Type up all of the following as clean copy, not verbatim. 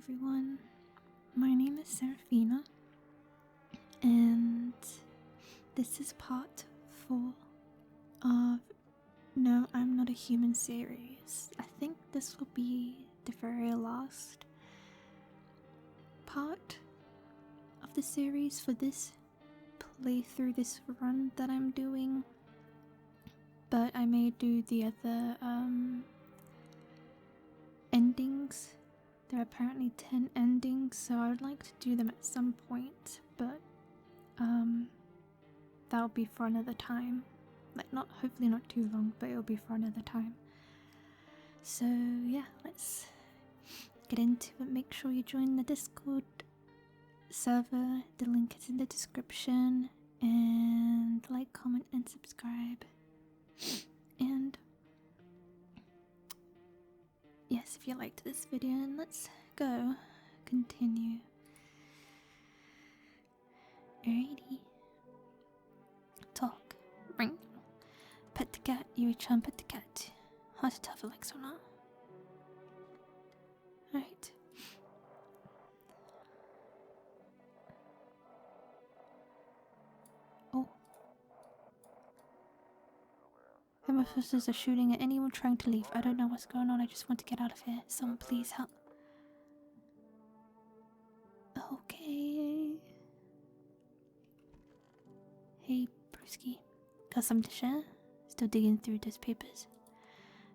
everyone. My name is Seraphina, and this is part 4 of No, I'm Not a Human series. I think this will be the very last part of the series for this playthrough, this run that I'm doing. But I may do the other endings. There are apparently 10 endings, so I would like to do them at some point, but that'll be for another time. Hopefully not too long, but it'll be for another time. So yeah, let's get into it. Make sure you join the Discord server. The link is in the description. And like, comment, and subscribe. And yes, if you liked this video, and let's go continue. Alrighty. Talk. Ring. Pet the cat. You reach on pet the cat. Hard to tell if it likes or not. Alright. Oh. Home officers are shooting at anyone trying to leave. I don't know what's going on. I just want to get out of here. Someone please help. Okay. Hey, Brewski. Got something to share? Still digging through those papers?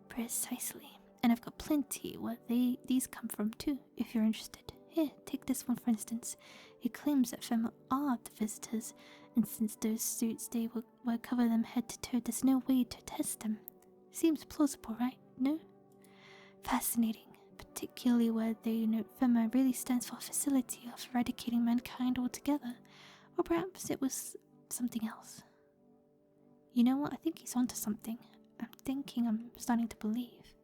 Precisely. And I've got plenty where these come from too, if you're interested. Here, take this one for instance. It claims that Fema are the visitors, and since those suits they will cover them head to toe, there's no way to test them. Seems plausible, right? No? Fascinating. Particularly where they note Fema really stands for a facility of eradicating mankind altogether. Or perhaps it was something else. You know what? I think he's onto something. I'm starting to believe.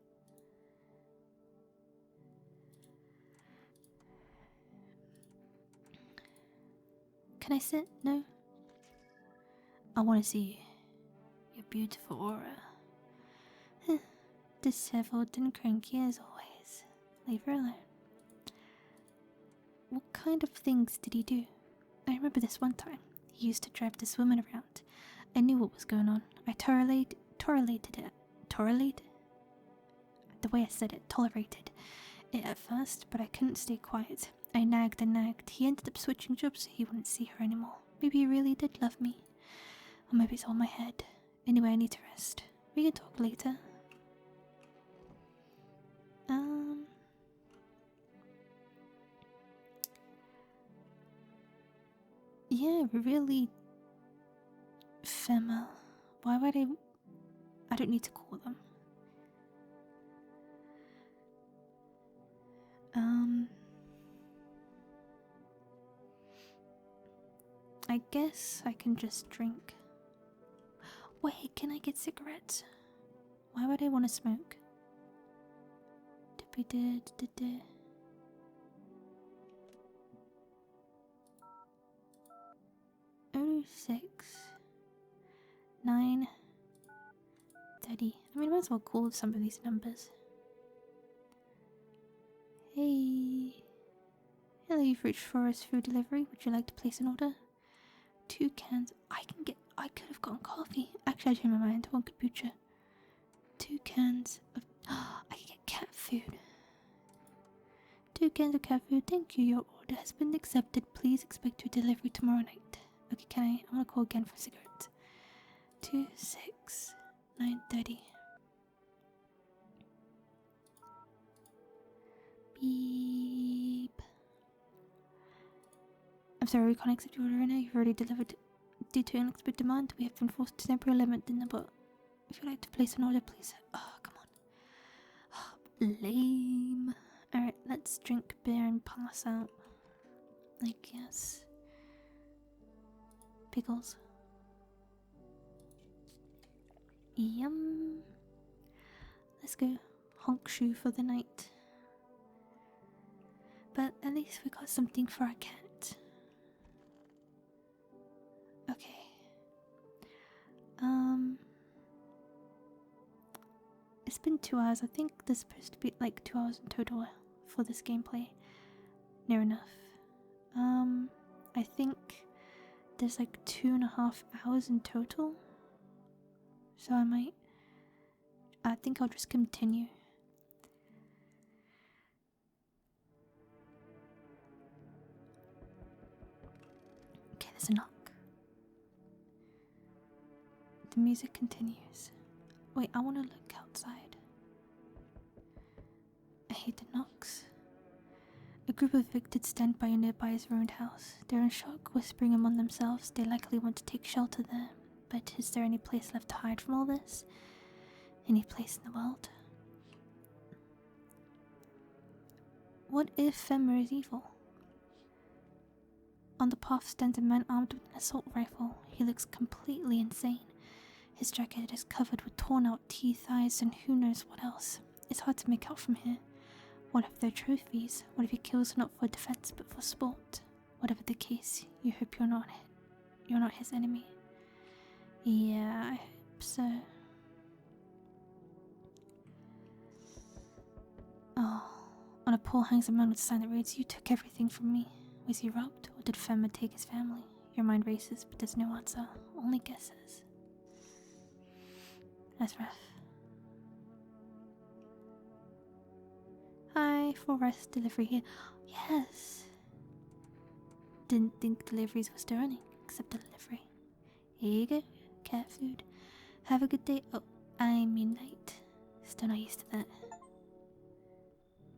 Can I sit? No? I want to see your beautiful aura. Disheveled and cranky as always. Leave her alone. What kind of things did he do? I remember this one time. He used to drive this woman around. I knew what was going on. I tolerated it. Tolerated? The way I said it, tolerated it at first, but I couldn't stay quiet. I nagged and nagged. He ended up switching jobs so he wouldn't see her anymore. Maybe he really did love me. Or maybe it's all my head. Anyway, I need to rest. We can talk later. Yeah, really. Fema. Why would I don't need to call them. I guess I can just drink. Wait, can I get cigarettes? Why would I want to smoke? 06 9 30. I mean, I might as well call some of these numbers. Hey. Hello, you've reached Forest Food Delivery. Would you like to place an order? 2 cans. I could have gotten coffee. Actually, I changed my mind. I want kombucha. 2 cans of. I can get cat food. 2 cans of cat food. Thank you. Your order has been accepted. Please expect your delivery tomorrow night. Okay, I'm gonna call again for cigarettes. 2 6 9 30. Beep. I'm sorry, we can't accept your order right now. You've already delivered. Due to unexpected demand, we have been forced to temporarily limit the number. If you'd like to place an order, please. Oh, come on. Oh, lame. Alright, let's drink beer and pass out. I guess. Pickles. Yum. Let's go honk shoe for the night. But at least we got something for our cat. Okay. It's been 2 hours. I think there's supposed to be like 2 hours in total for this gameplay. Near enough. I think there's like 2.5 hours in total. So I think I'll just continue. Okay, there's a knock. The music continues. Wait, I want to look outside. I hate the knocks. A group of evicted stand by a nearby ruined house. They're in shock, whispering among themselves. They likely want to take shelter there. But is there any place left to hide from all this? Any place in the world? What if Femmer is evil? On the path stands a man armed with an assault rifle. He looks completely insane. His jacket is covered with torn out teeth, eyes, and who knows what else. It's hard to make out from here. What if they're trophies? What if he kills not for defense but for sport? Whatever the case, you hope you're not his enemy. Yeah, I hope so. Oh, on a pole hangs a man with a sign that reads, "You took everything from me." Was he robbed, or did Femma take his family? Your mind races, but there's no answer, only guesses. That's rough. Hi, for rest delivery here. Yes. Didn't think deliveries were still running, except delivery. Here you go, cat food. Have a good day. Oh, I mean night. Still not used to that.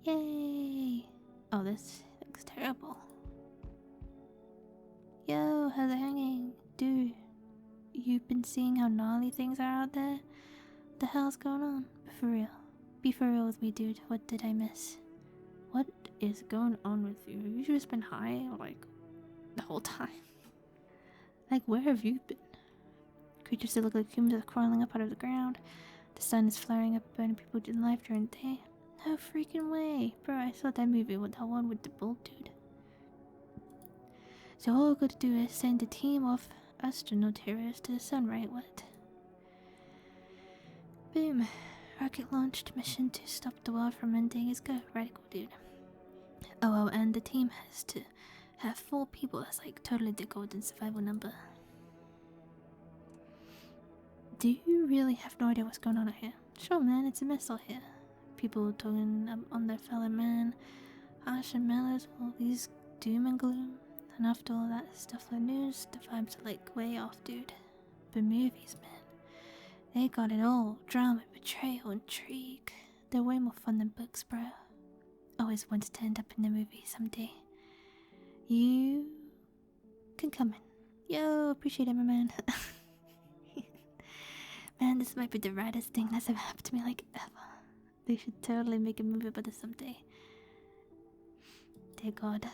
Yay! Oh, this looks terrible. Yo, how's it hanging? Dude, you've been seeing how gnarly things are out there? What the hell's going on? But for real. Be for real with me, dude. What did I miss? What is going on with you? Have you just been high, like, the whole time? Like, where have you been? Creatures that look like humans are crawling up out of the ground. The sun is flaring up, burning people alive during the day. No freaking way. Bro, I saw that movie with that one with the bull dude. So all we gotta do is send a team of astronaut heroes to the sun, right? What? Boom. Rocket launched. Mission to stop the world from ending is go. Radical, dude. Oh, and the team has to have 4 people. That's like totally the golden survival number. Do you really have no idea what's going on out here? Sure, man, it's a mess out here. People talking on their fellow man, harsh and mellows, all these doom and gloom. And after all that stuff on the news, the vibes are like way off, dude. But movies, man, they got it all. Drama, betrayal, intrigue. They're way more fun than books, bro. Always wanted to end up in the movie someday. You can come in. Yo, appreciate it, my man. Man, this might be the raddest thing that's ever happened to me, like, ever. They should totally make a movie about this someday. Dear God.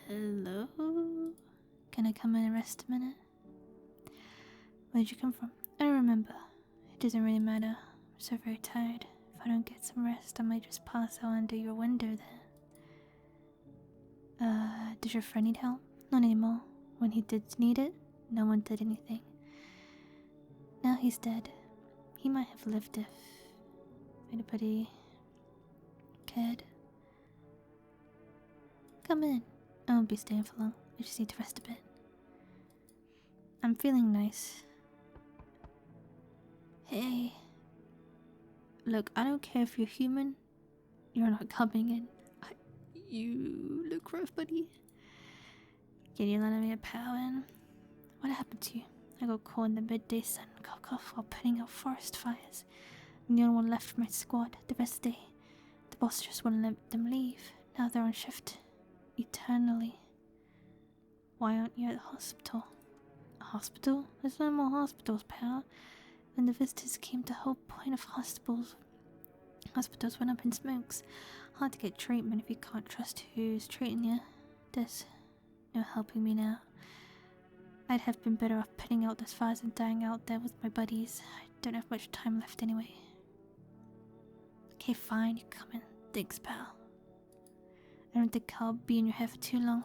Hello? Can I come in and rest a minute? Where'd you come from? I don't remember. It doesn't really matter. I'm so very tired. If I don't get some rest, I might just pass out under your window there. Does your friend need help? Not anymore. When he did need it, no one did anything. Now he's dead. He might have lived if anybody cared. Come in. I won't be staying for long. I just need to rest a bit. I'm feeling nice. Hey. Look, I don't care if you're human. You're not coming in. You look rough, buddy. Can you lend me a power in? What happened to you? I got caught in the midday sun, cough while putting out forest fires. I'm the only one left from my squad. The rest of the day, the boss just wouldn't let them leave. Now they're on shift. Eternally. Why aren't you at the hospital? A hospital? There's no more hospitals, pal. When the visitors came, the whole point of hospitals went up in smokes. Hard to get treatment if you can't trust who's treating you. There's no helping me now. I'd have been better off putting out those fires and dying out there with my buddies. I don't have much time left anyway. Okay, fine, you come in. Thanks, pal. I don't think I'll be in your hair for too long.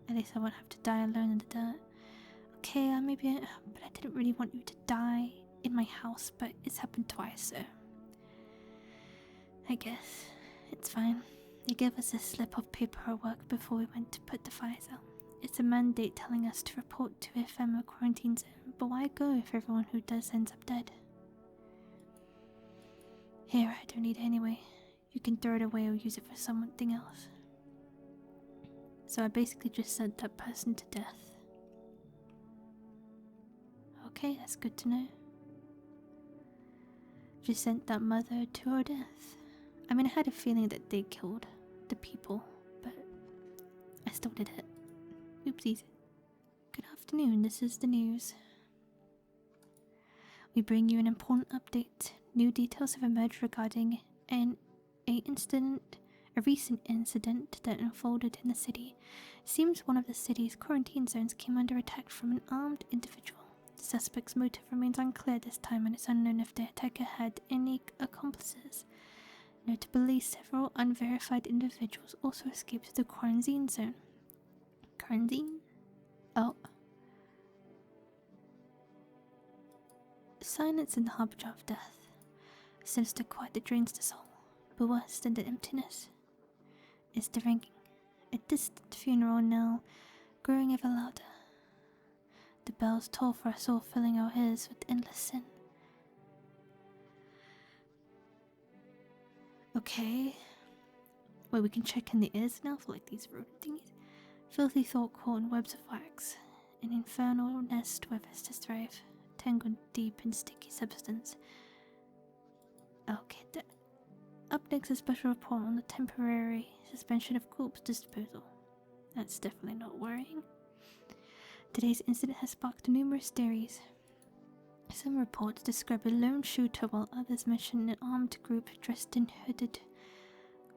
At least I won't have to die alone in the dirt. Okay, but I didn't really want you to die in my house, but it's happened twice, so I guess. It's fine. They gave us a slip of paperwork before we went to put the fires out. It's a mandate telling us to report to a family quarantine zone, but why go if everyone who does ends up dead? Here, I don't need it anyway. You can throw it away or use it for something else. So I basically just sent that person to death. Okay, that's good to know. Just sent that mother to her death. I mean, I had a feeling that they killed the people, but I still did it. Oopsies. Good afternoon, this is the news. We bring you an important update. New details have emerged regarding a recent incident that unfolded in the city. It seems one of the city's quarantine zones came under attack from an armed individual. The suspect's motive remains unclear this time, and it's unknown if the attacker had any accomplices. Notably, several unverified individuals also escaped the quarantine zone. Quarantine? Oh. Silence in the harbinger of death. Sinister quiet that drains the soul. But worse than the emptiness is the ringing. A distant funeral knell growing ever louder. The bells toll for us all, filling our ears with endless sin. Okay. Wait, we can check in the ears now for like these rodent thingies? Filthy thought caught in webs of wax. An infernal nest where vestas thrive, tangled deep in sticky substance. Okay, up next, a special report on the temporary suspension of corpse disposal. That's definitely not worrying. Today's incident has sparked numerous theories. Some reports describe a lone shooter, while others mention an armed group dressed in hooded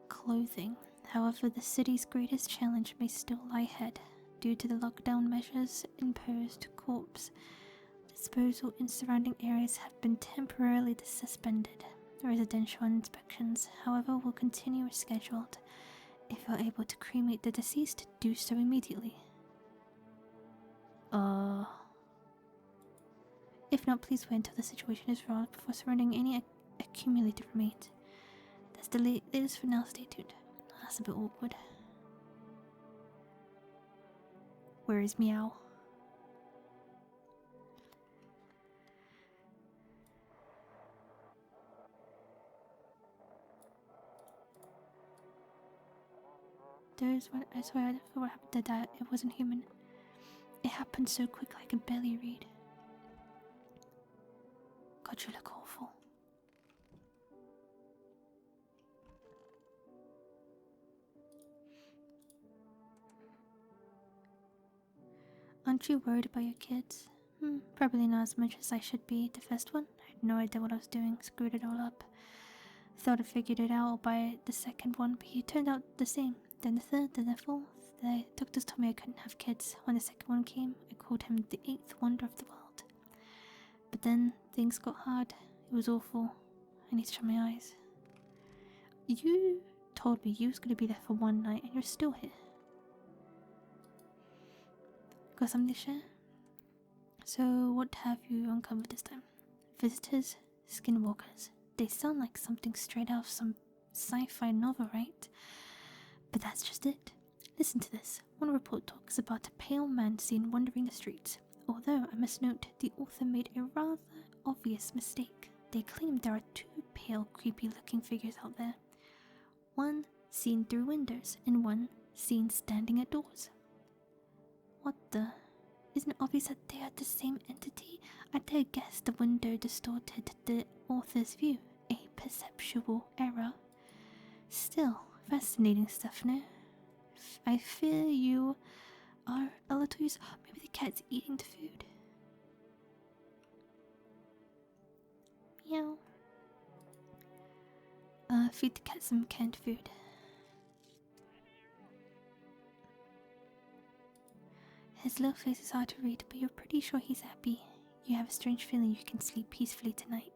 clothing. However, the city's greatest challenge may still lie ahead. Due to the lockdown measures imposed, corpse disposal in surrounding areas have been temporarily suspended. Residential inspections, however, will continue as scheduled. If you're able to cremate the deceased, do so immediately. If not, please wait until the situation is resolved before surrendering any accumulated remains. That's the latest for now, stay tuned. That's a bit awkward. Where is Meow? There's one. I swear, I don't know what happened to that. It wasn't human. It happened so quick I could barely read. God, you look awful. Aren't you worried about your kids? Probably not as much as I should be. The first one, I had no idea what I was doing, screwed it all up. Thought I figured it out by the second one, but he turned out the same. Then the third, then the fourth. The doctors told me I couldn't have kids. When the second one came, I called him the 8th wonder of the world. But then things got hard. It was awful. I need to shut my eyes. You told me you was going to be there for one night, and you're still here. Got something to share? So, what have you uncovered this time? Visitors, skinwalkers. They sound like something straight out of some sci-fi novel, right? But that's just it. Listen to this. One report talks about a pale man seen wandering the streets. Although, I must note, the author made a rather obvious mistake. They claim there are 2 pale, creepy-looking figures out there. One seen through windows, and one seen standing at doors. What the? Isn't it obvious that they are the same entity? I dare guess the window distorted the author's view. A perceptual error. Still, fascinating stuff, no? I fear you are a little used. Maybe the cat's eating the food. Meow. Feed the cat some canned food. His little face is hard to read, but you're pretty sure he's happy. You have a strange feeling you can sleep peacefully tonight.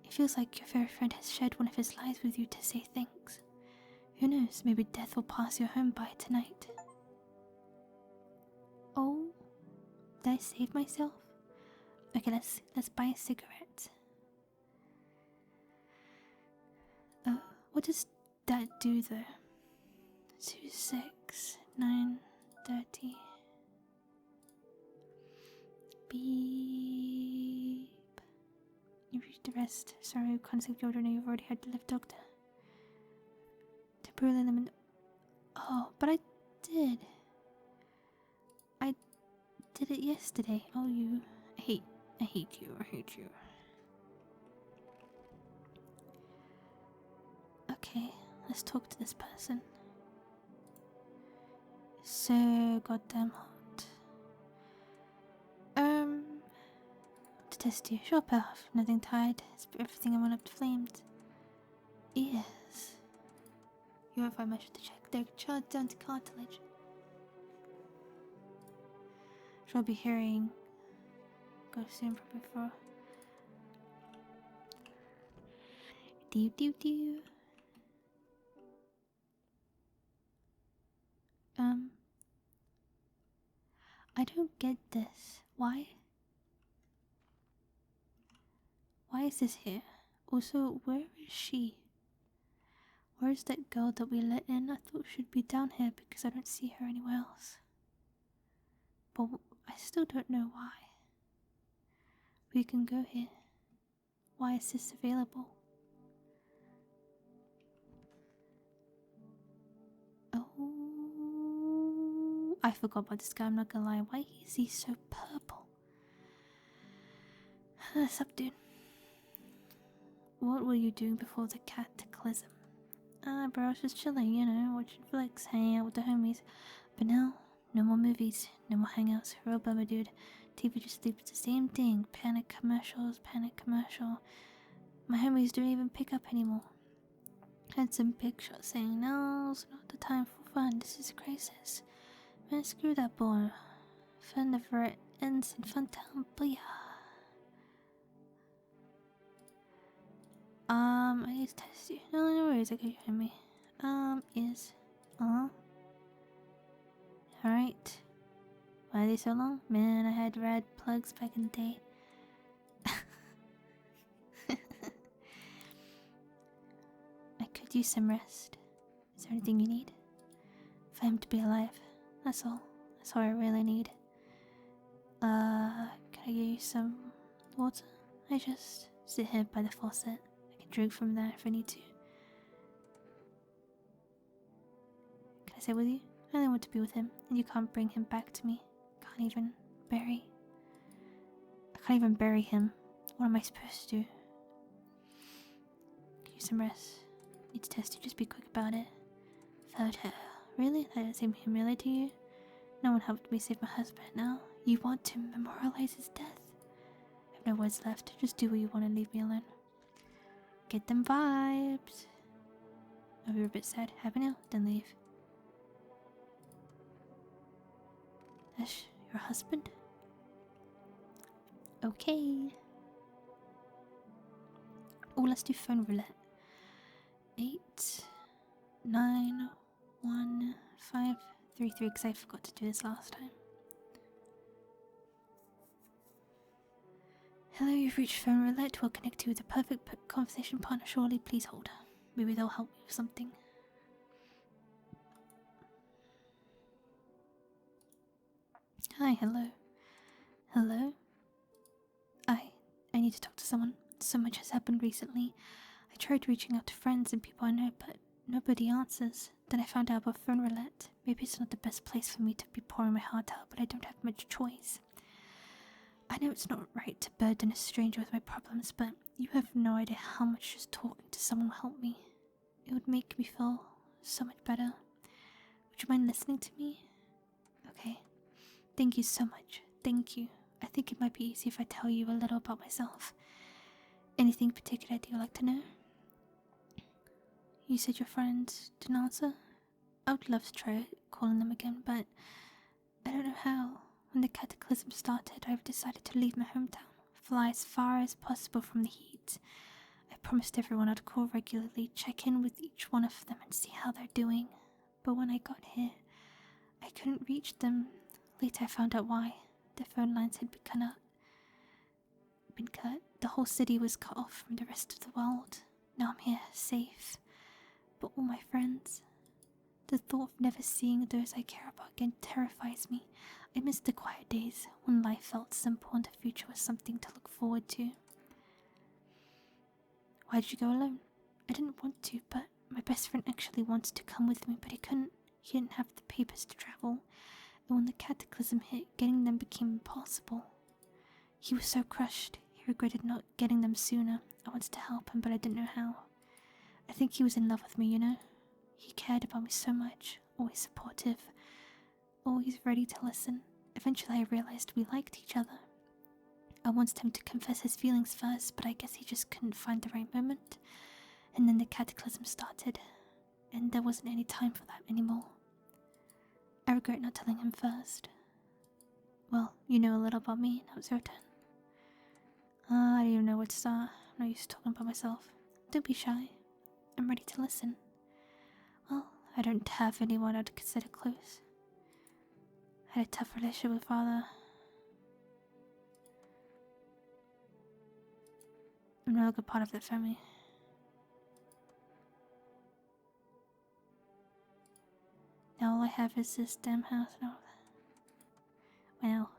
It feels like your very friend has shared one of his lies with you to say thanks. Who knows, maybe death will pass your home by tonight. Oh, did I save myself? Okay, let's buy a cigarette. What does that do though? 2, 6, 9, 30. Beep. You reached the rest. Sorry, you can't save your order. You've already had to lift doctor. Temporarily limit. Oh, but I did. I did it yesterday. Oh, you. I hate you. I hate you. Okay, let's talk to this person. So goddamn hot. To test you. Sure, path. Nothing tied. Everything I went up to flames. Yes. You won't find much to check. They're charred down to cartilage. She'll be hearing. Go soon from before. Do. I don't get this. Why? Why is this here? Also, where is she? Where's that girl that we let in? I thought she'd be down here because I don't see her anywhere else. But I still don't know why. We can go here. Why is this available? Oh, I forgot about this guy, I'm not gonna lie. Why is he so purple? What's up, dude? What were you doing before the cataclysm? Bro, I was just chilling, you know, watching flicks, hanging out with the homies. But now, no more movies, no more hangouts. Real bummer, dude. TV just loops the same thing. Panic commercial. My homies don't even pick up anymore. Had some big shots saying, now's not the time for fun, this is a crisis. Man, screw that boy. Fun never ends in Fun Town, booyah. I need to test you. No worries, I got you on me. Alright. Why are they so long? Man, I had rad plugs back in the day. I could use some rest. Is there anything you need? For him to be alive. That's all. That's all I really need. Can I give you some water? I just sit here by the faucet. I can drink from there if I need to. Can I sit with you? I only want to be with him, and you can't bring him back to me. I can't even bury him. What am I supposed to do? Give you some rest. Need to test you, just be quick about it. Photo. Really? That doesn't seem humiliating to you? No one helped me save my husband now. You want to memorialize his death? I have no words left. Just do what you want and leave me alone. Get them vibes. Oh, you're a bit sad. Have a now, then leave. Ash, your husband? Okay. Oh, let's do phone roulette. 8, 9, 1, 5, 3, 3, because I forgot to do this last time. Hello, you've reached phone roulette. We'll connect you with the perfect conversation partner. Surely, please hold. Maybe they'll help you with something. Hi, hello. Hello? I need to talk to someone. So much has happened recently. I tried reaching out to friends and people I know, but nobody answers. Then I found out about phone roulette. Maybe it's not the best place for me to be pouring my heart out, but I don't have much choice. I know it's not right to burden a stranger with my problems, but you have no idea how much just talking to someone will help me. It would make me feel so much better. Would you mind listening to me? Okay. Thank you so much. Thank you. I think it might be easy if I tell you a little about myself. Anything particular that you'd like to know? You said your friends didn't answer? I would love to try calling them again, but I don't know how. When the cataclysm started, I've decided to leave my hometown, fly as far as possible from the heat. I promised everyone I'd call regularly, check in with each one of them and see how they're doing. But when I got here, I couldn't reach them. Later I found out why. The phone lines had been cut. The whole city was cut off from the rest of the world. Now I'm here, safe. but all my friends. The thought of never seeing those I care about again terrifies me. I miss the quiet days when life felt simple and the future was something to look forward to. Why did you go alone? I didn't want to, but my best friend actually wanted to come with me, but he couldn't. He didn't have the papers to travel, and when the cataclysm hit, getting them became impossible. He was so crushed. He regretted not getting them sooner. I wanted to help him, but I didn't know how. I think he was in love with me, you know? He cared about me so much, always supportive, always ready to listen. Eventually I realized we liked each other. I wanted him to confess his feelings first, but I guess he just couldn't find the right moment. And then the cataclysm started, and there wasn't any time for that anymore. I regret not telling him first. Well, you know a little about me, now it's your turn. I don't even know where to start. I'm not used to talking about myself. Don't be shy. I'm ready to listen. Well, I don't have anyone I'd consider close. I had a tough relationship with father. I'm not a good part of that family. Now all I have is this damn house and all that. Well,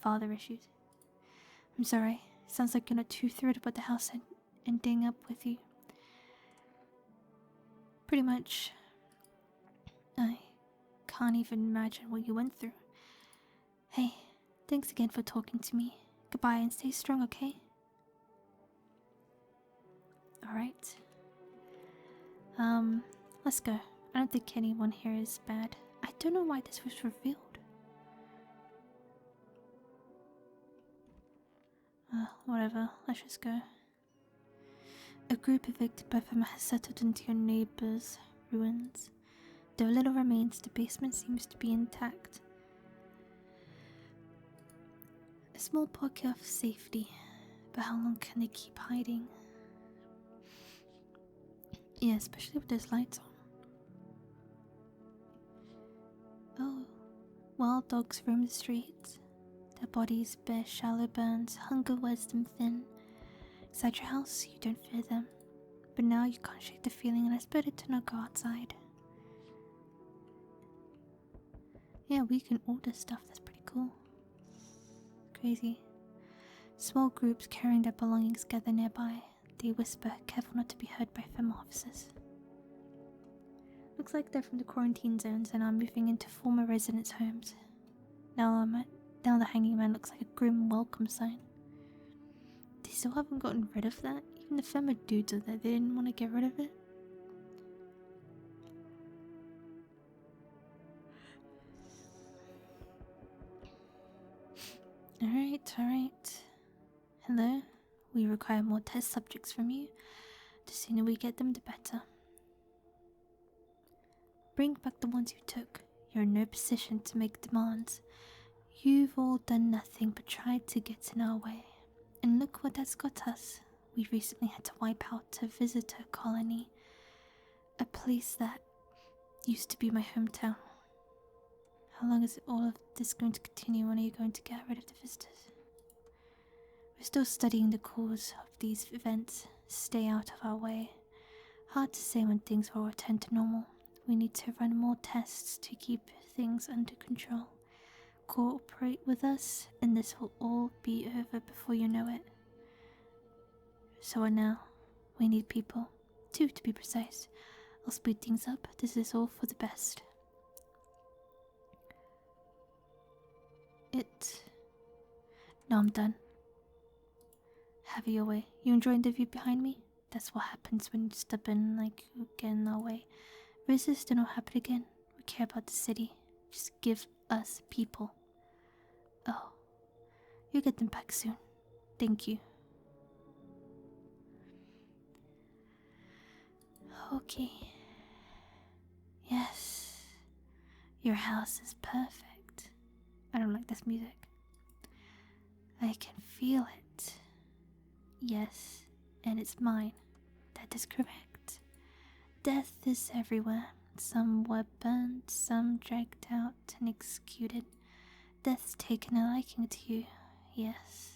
father issues. I'm sorry. Sounds like you're not too thrilled about the house ending up with you. Pretty much. I can't even imagine what you went through. Hey, thanks again for talking to me. Goodbye and stay strong, okay? Alright. Let's go. I don't think anyone here is bad. I don't know why this was revealed. Whatever. Let's just go. A group evicted by FEMA has settled into your neighbor's ruins. Though little remains, the basement seems to be intact. A small pocket of safety, but how long can they keep hiding? Yeah, especially with those lights on. Oh, wild dogs roam the streets. Their bodies bear shallow burns, hunger wears them thin. Inside your house, you don't fear them. But now you can't shake the feeling and it's better to not go outside. Yeah, we can order stuff, that's pretty cool. Crazy. Small groups carrying their belongings gather nearby. They whisper, careful not to be heard by FEMA officers. Looks like they're from the quarantine zones and are moving into former residents' homes. Now the hanging man looks like a grim welcome sign. They still haven't gotten rid of that? Even the FEMA dudes are there, they didn't want to get rid of it? Alright. Hello? We require more test subjects from you. The sooner we get them, the better. Bring back the ones you took. You're in no position to make demands. You've all done nothing but tried to get in our way. And look what that's got us. We recently had to wipe out a visitor colony. A place that used to be my hometown. How long is all of this going to continue? When are you going to get rid of the visitors? We're still studying the cause of these events. Stay out of our way. Hard to say when things will return to normal. We need to run more tests to keep things under control. Cooperate with us, and this will all be over before you know it. So now, we need people. 2 to be precise. I'll speed things up. This is all for the best. No, I'm done. Have it your way. You enjoying the view behind me? That's what happens when you step in like you get in our way. Resist and it'll happen again. We care about the city. Just give us people. Oh, you'll get them back soon. Thank you. Okay. Yes. Your house is perfect. I don't like this music. I can feel it. Yes, and it's mine. That is correct. Death is everywhere. Some were burned, some dragged out and executed. Death's taken a liking to you, yes.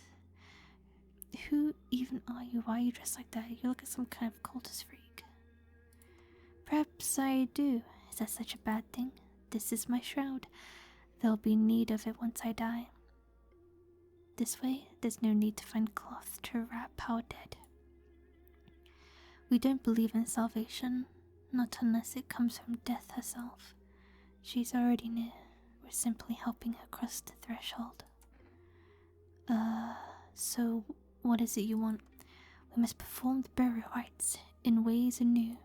Who even are you? Why are you dressed like that? You look like some kind of cultist freak. Perhaps I do. Is that such a bad thing? This is my shroud. There'll be need of it once I die. This way, there's no need to find cloth to wrap our dead. We don't believe in salvation, not unless it comes from death herself. She's already near. We're simply helping her cross the threshold. So what is it you want? We must perform the burial rites in ways anew.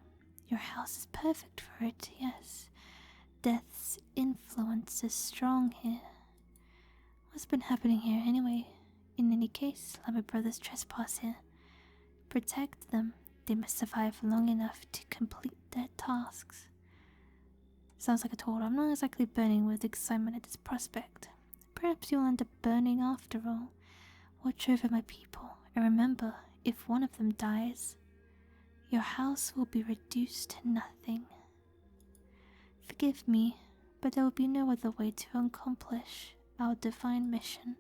Your house is perfect for it, yes. Death's influence is strong here. What's been happening here anyway? In any case, let my brothers trespass here. Protect them. They must survive long enough to complete their tasks. Sounds like a total. I'm not exactly burning with excitement at this prospect. Perhaps you'll end up burning after all. Watch over my people, and remember, if one of them dies, your house will be reduced to nothing. Forgive me, but there will be no other way to accomplish our divine mission.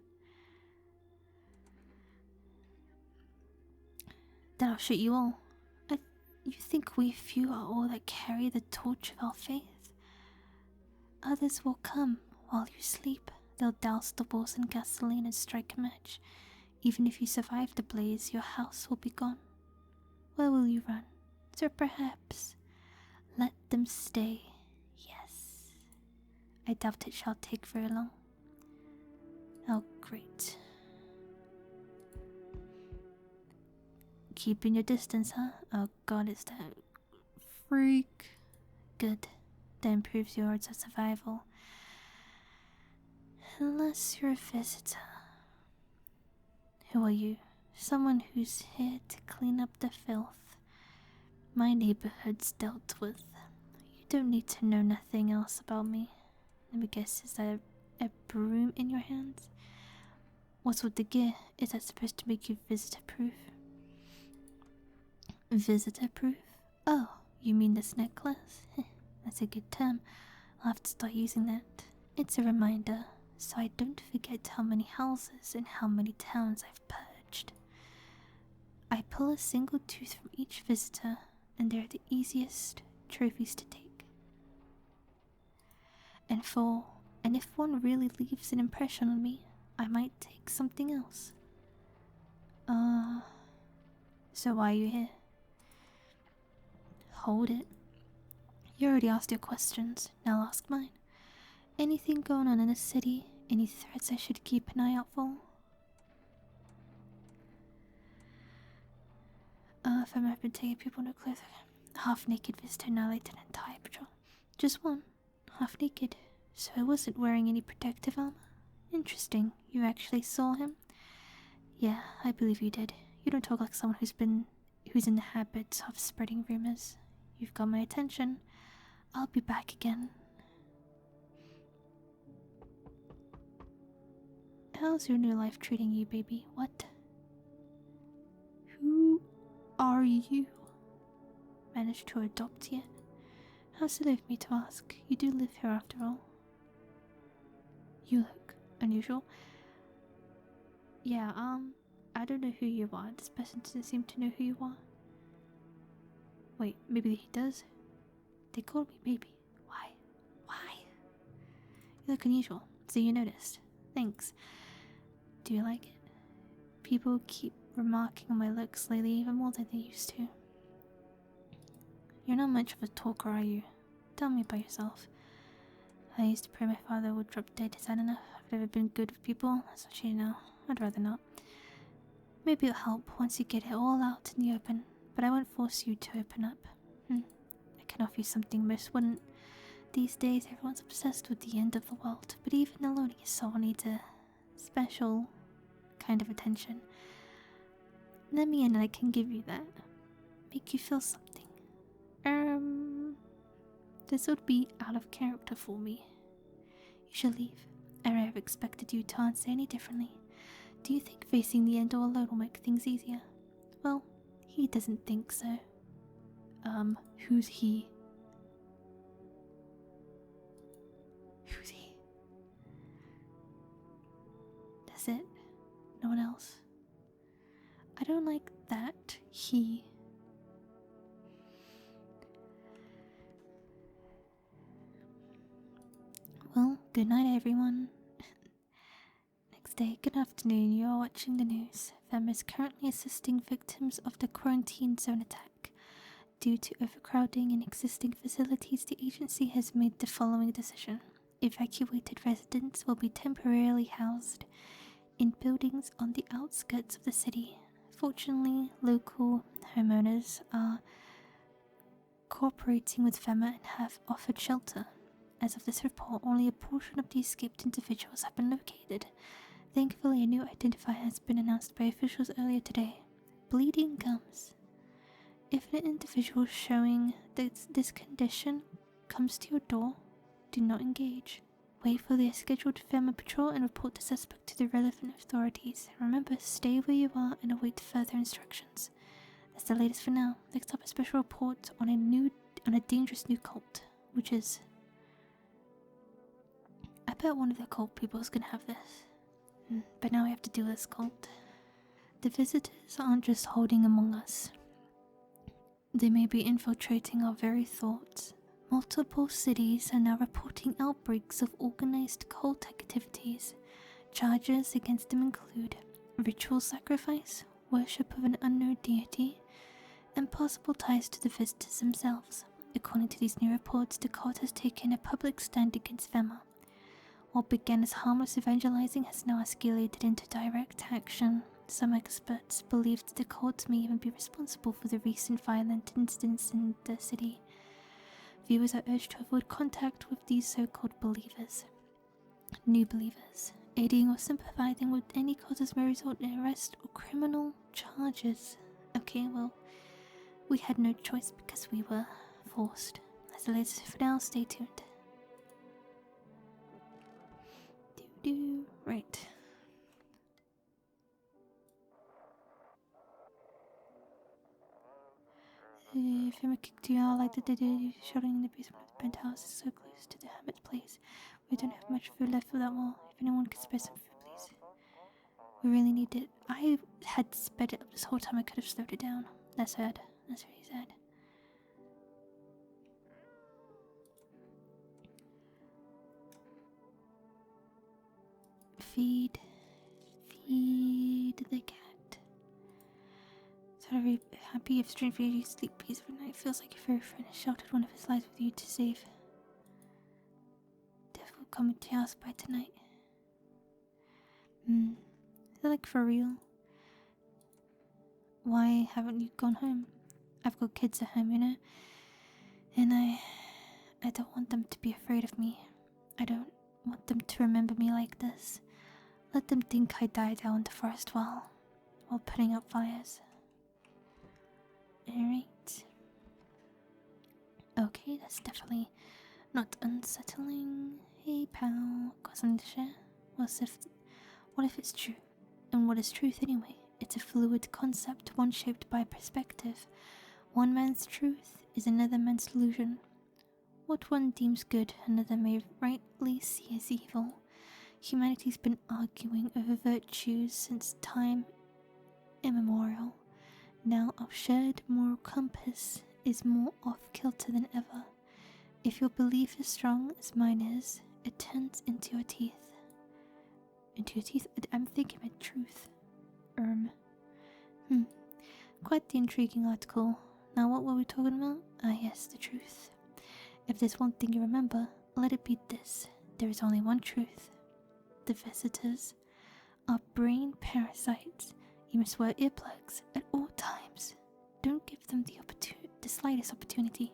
Then I'll shoot you all. You think we few are all that carry the torch of our faith? Others will come while you sleep. They'll douse the walls in gasoline and strike a match. Even if you survive the blaze, your house will be gone. Where will you run? So perhaps let them stay. Yes. I doubt it shall take very long. Oh, great. Keeping your distance, huh? Oh god, it's that freak. Good. That improves your odds of survival. Unless you're a visitor. Who are you? Someone who's here to clean up the filth my neighborhood's dealt with. You don't need to know nothing else about me. Let me guess, is that a broom in your hands? What's with the gear? Is that supposed to make you visitor-proof? Visitor-proof? Oh, you mean this necklace? That's a good term. I'll have to start using that. It's a reminder, so I don't forget how many houses and how many towns I've purged. I pull a single tooth from each visitor, and they're the easiest trophies to take. And if one really leaves an impression on me, I might take something else. So why are you here? Hold it. You already asked your questions, now I'll ask mine. Anything going on in the city? Any threats I should keep an eye out for? If I've been taking people no clothes. Half-naked visitor now late an entire patrol. Just one. Half-naked. So I wasn't wearing any protective armor? Interesting. You actually saw him? Yeah, I believe you did. You don't talk like someone who's in the habit of spreading rumors. You've got my attention. I'll be back again. How's your new life treating you, baby? What? Who are you? Managed to adopt yet? How silly of me to ask. You do live here after all. You look unusual. Yeah, I don't know who you are. This person doesn't seem to know who you are. Wait, maybe he does? They called me baby. Why? Why? You look unusual, so you noticed. Thanks. Do you like it? People keep remarking on my looks lately even more than they used to. You're not much of a talker, are you? Tell me about yourself. I used to pray my father would drop dead. Is that enough? I've never been good with people. That's what you know. I'd rather not. Maybe it'll help once you get it all out in the open, but I won't force you to open up. I can offer you something most wouldn't. These days, everyone's obsessed with the end of the world, but even a lonely soul needs a special kind of attention. Let me in and I can give you that. Make you feel something. This would be out of character for me. You should leave. I never have expected you to answer any differently. Do you think facing the end all alone will make things easier? Well, he doesn't think so. Who's he? Who's he? That's it? No one else? I don't like that he. Well, good night, everyone. Next day, good afternoon. You are watching the news. FEM is currently assisting victims of the quarantine zone attack. Due to overcrowding in existing facilities, the agency has made the following decision. Evacuated residents will be temporarily housed in buildings on the outskirts of the city. Fortunately, local homeowners are cooperating with FEMA and have offered shelter. As of this report, only a portion of the escaped individuals have been located. Thankfully, a new identifier has been announced by officials earlier today. Bleeding gums. If an individual showing this condition comes to your door, do not engage. Wait for their scheduled FEMA patrol and report the suspect to the relevant authorities. Remember, stay where you are and await further instructions. That's the latest for now. Next up, a special report on a dangerous new cult, which is... I bet one of the cult people is gonna have this. But now we have to do this cult. The visitors aren't just holding among us. They may be infiltrating our very thoughts. Multiple cities are now reporting outbreaks of organized cult activities. Charges against them include ritual sacrifice, worship of an unknown deity, and possible ties to the visitors themselves. According to these new reports, the cult has taken a public stand against FEMA. What began as harmless evangelizing has now escalated into direct action. Some experts believe that the cult may even be responsible for the recent violent incidents in the city. Viewers are urged to avoid contact with these so-called believers. New believers. Aiding or sympathizing with any causes may result in arrest or criminal charges. Okay, well, we had no choice because we were forced. That's the latest for now. Stay tuned. Right. If I'm kicked you out like they did, shouting in the basement of the penthouse is so close to the hermit's place. We don't have much food left for that wall. If anyone could spare some food, please. We really need it. I had sped it up this whole time. I could have slowed it down. That's sad. That's really sad. Feed the cat. So very happy if strange for you to sleep peacefully at night. Feels like your furry friend has sheltered one of his lives with you to save. Death will come into your house by tonight. Is that like for real? Why haven't you gone home? I've got kids at home, you know? And I don't want them to be afraid of me. I don't want them to remember me like this. Let them think I died out in the forest while putting out fires. Alright. Okay, that's definitely not unsettling. Hey pal, got something to share? What if it's true? And what is truth anyway? It's a fluid concept, one shaped by perspective. One man's truth is another man's illusion. What one deems good, another may rightly see as evil. Humanity's been arguing over virtues since time immemorial. Now our shared moral compass is more off-kilter than ever. If your belief is strong as mine is, it turns into your teeth. Into your teeth? I'm thinking about truth. Quite the intriguing article. Now what were we talking about? Ah yes, the truth. If there's one thing you remember, let it be this. There is only one truth. The visitors are brain parasites. You must wear earplugs at all times. Don't give them the slightest opportunity.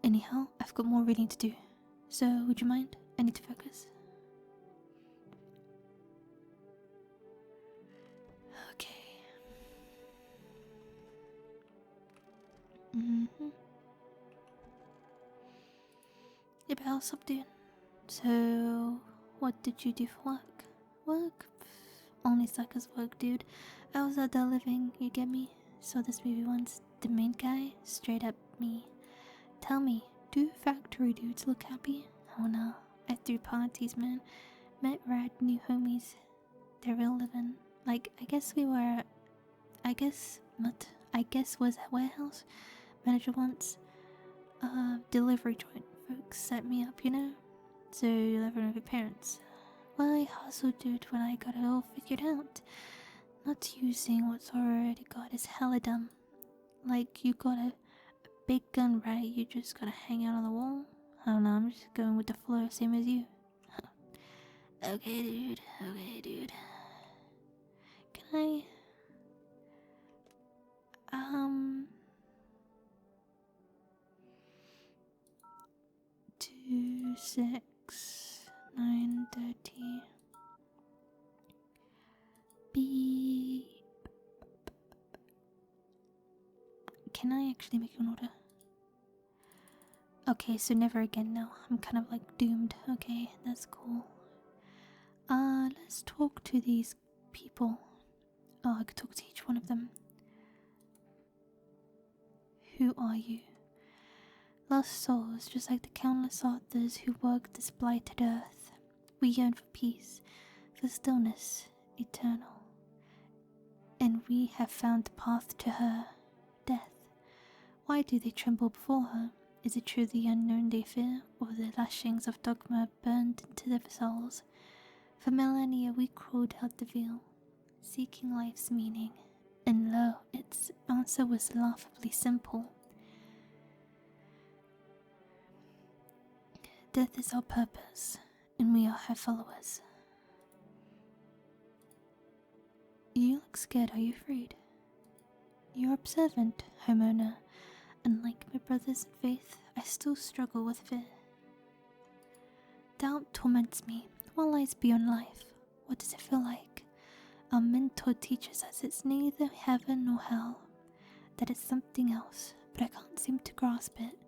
Anyhow, I've got more reading to do. So, would you mind? I need to focus. Okay. Yeah, but I'll stop doing. So, what did you do for work? Work? Only suckers work, dude. I was out there living, you get me? Saw this movie once. The main guy, straight up me. Tell me, do factory dudes look happy? Oh no, I threw parties, man. Met rad new homies. They're real living. Like, I guess was a warehouse manager once. Delivery joint folks set me up, you know? So you're living with your parents. Well, I hustled it when I got it all figured out. Not using what's already got is hella dumb. Like, you got a big gun, right? You just gotta hang out on the wall? I don't know, I'm just going with the flow, same as you. Okay, dude. Okay, dude. Can I... 2, 6, 9, 30. Beep. Can I actually make an order? Okay, so never again now. I'm kind of like doomed. Okay, that's cool. Let's talk to these people. Oh, I could talk to each one of them. Who are you? Lost souls, just like the countless authors who walked this blighted earth. We yearn for peace, for stillness, eternal. And we have found the path to her, death. Why do they tremble before her? Is it truly the unknown they fear, or the lashings of dogma burned into their souls? For millennia we crawled out the veil, seeking life's meaning, and lo, its answer was laughably simple. Death is our purpose, and we are her followers. You look scared, are you afraid? You're observant, Homona. Unlike my brothers in faith, I still struggle with fear. Doubt torments me. What lies beyond life? What does it feel like? Our mentor teaches us it's neither heaven nor hell, that it's something else, but I can't seem to grasp it.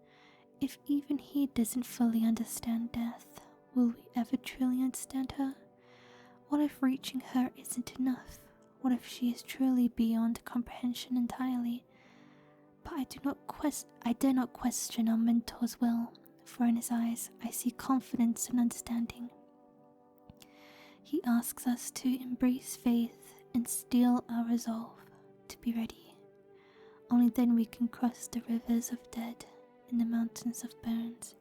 If even he doesn't fully understand death, will we ever truly understand her? What if reaching her isn't enough? What if she is truly beyond comprehension entirely? But I dare not question our mentor's will, for in his eyes I see confidence and understanding. He asks us to embrace faith and steel our resolve to be ready. Only then we can cross the rivers of dead and the mountains of bones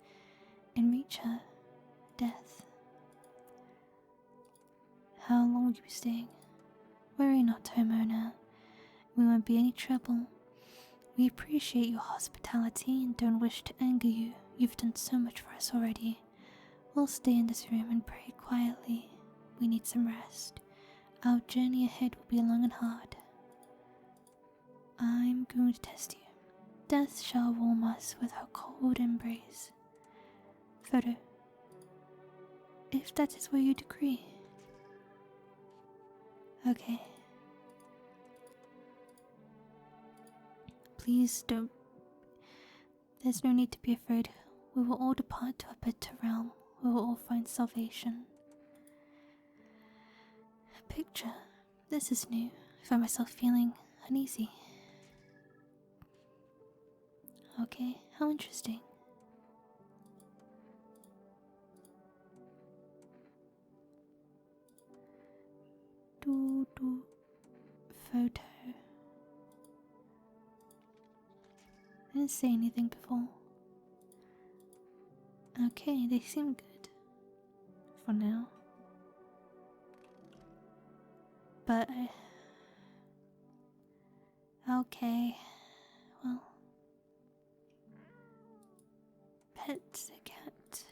and reach her, death. How long will you be staying? Worry not, Homona. We won't be any trouble. We appreciate your hospitality and don't wish to anger you. You've done so much for us already. We'll stay in this room and pray quietly. We need some rest. Our journey ahead will be long and hard. I'm going to test you. Death shall warm us with her cold embrace. Photo. If that is what you decree. Okay. Please don't. There's no need to be afraid. We will all depart to a better realm. We will all find salvation. A picture. This is new. I find myself feeling uneasy. Okay, how interesting. Photo. I didn't say anything before. Okay, they seem good. For now. But okay. Well. Pets, a cat.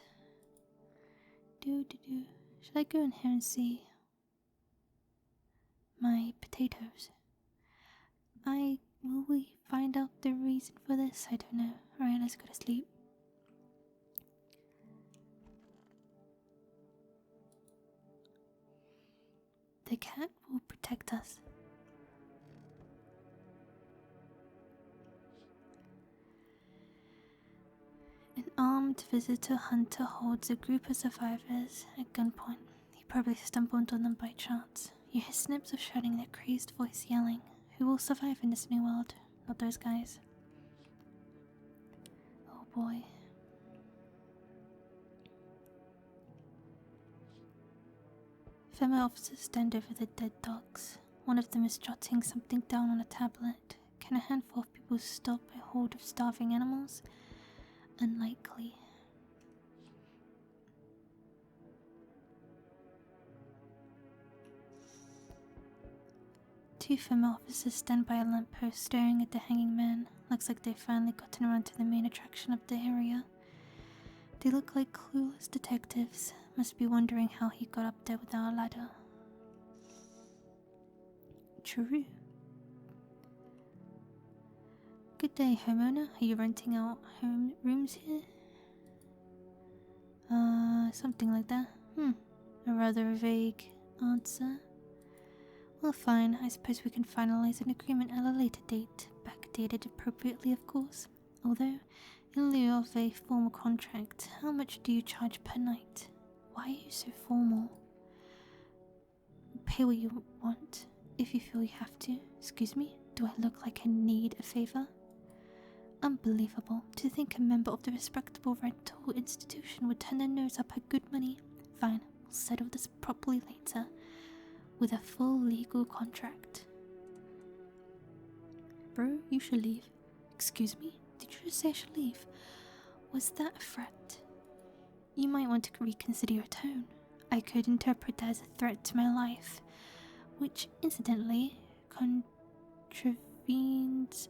Should I go in here and see my potatoes? Will we find out the reason for this? I don't know. Alright, let's go to sleep. The cat will protect us. An armed visitor hunter holds a group of survivors at gunpoint. He probably stumbled on them by chance. You hear snips of shouting, their crazed voice yelling. Who will survive in this new world? Not those guys. Oh boy. Female officers stand over the dead dogs. One of them is jotting something down on a tablet. Can a handful of people stop a horde of starving animals? Unlikely. Two female officers stand by a lamppost staring at the hanging man. Looks like they've finally gotten around to the main attraction of the area. They look like clueless detectives. Must be wondering how he got up there without a ladder. True. Good day, homeowner. Are you renting out home rooms here? Something like that. A rather vague answer. Well, fine. I suppose we can finalize an agreement at a later date. Backdated appropriately, of course. Although, in lieu of a formal contract, how much do you charge per night? Why are you so formal? Pay what you want, if you feel you have to. Excuse me? Do I look like I need a favor? Unbelievable. To think a member of the respectable rental institution would turn their nose up at good money. Fine, we'll settle this properly later. With a full legal contract. Bro, you should leave. Excuse me? Did you just say I should leave? Was that a threat? You might want to reconsider your tone. I could interpret that as a threat to my life, which, incidentally, contravenes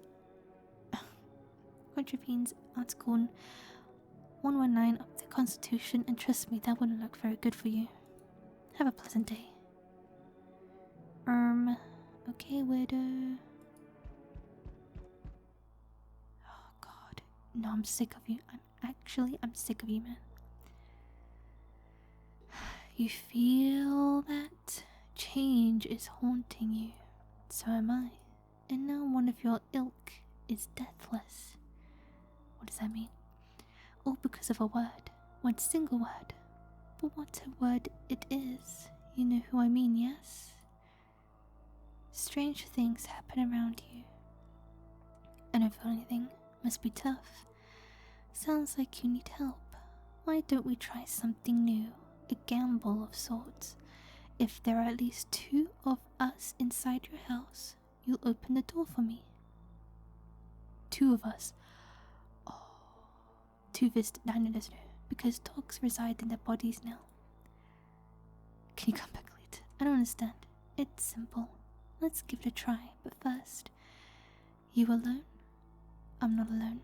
Article 119 of the Constitution, and trust me, that wouldn't look very good for you. Have a pleasant day. Okay, widow. Oh god. No, I'm sick of you. I'm sick of you, man. You feel that? Change is haunting you. So am I. And now one of your ilk is deathless. What does that mean? All because of a word. One single word. But what a word it is. You know who I mean, yes? Strange things happen around you. And if anything, must be tough. Sounds like you need help. Why don't we try something new? A gamble of sorts. If there are at least 2 of us inside your house, you'll open the door for me. 2 of us. Oh. 2 visit diners now, because dogs reside in their bodies now. Can you come back later? I don't understand. It's simple. Let's give it a try, but first, you alone? I'm not alone.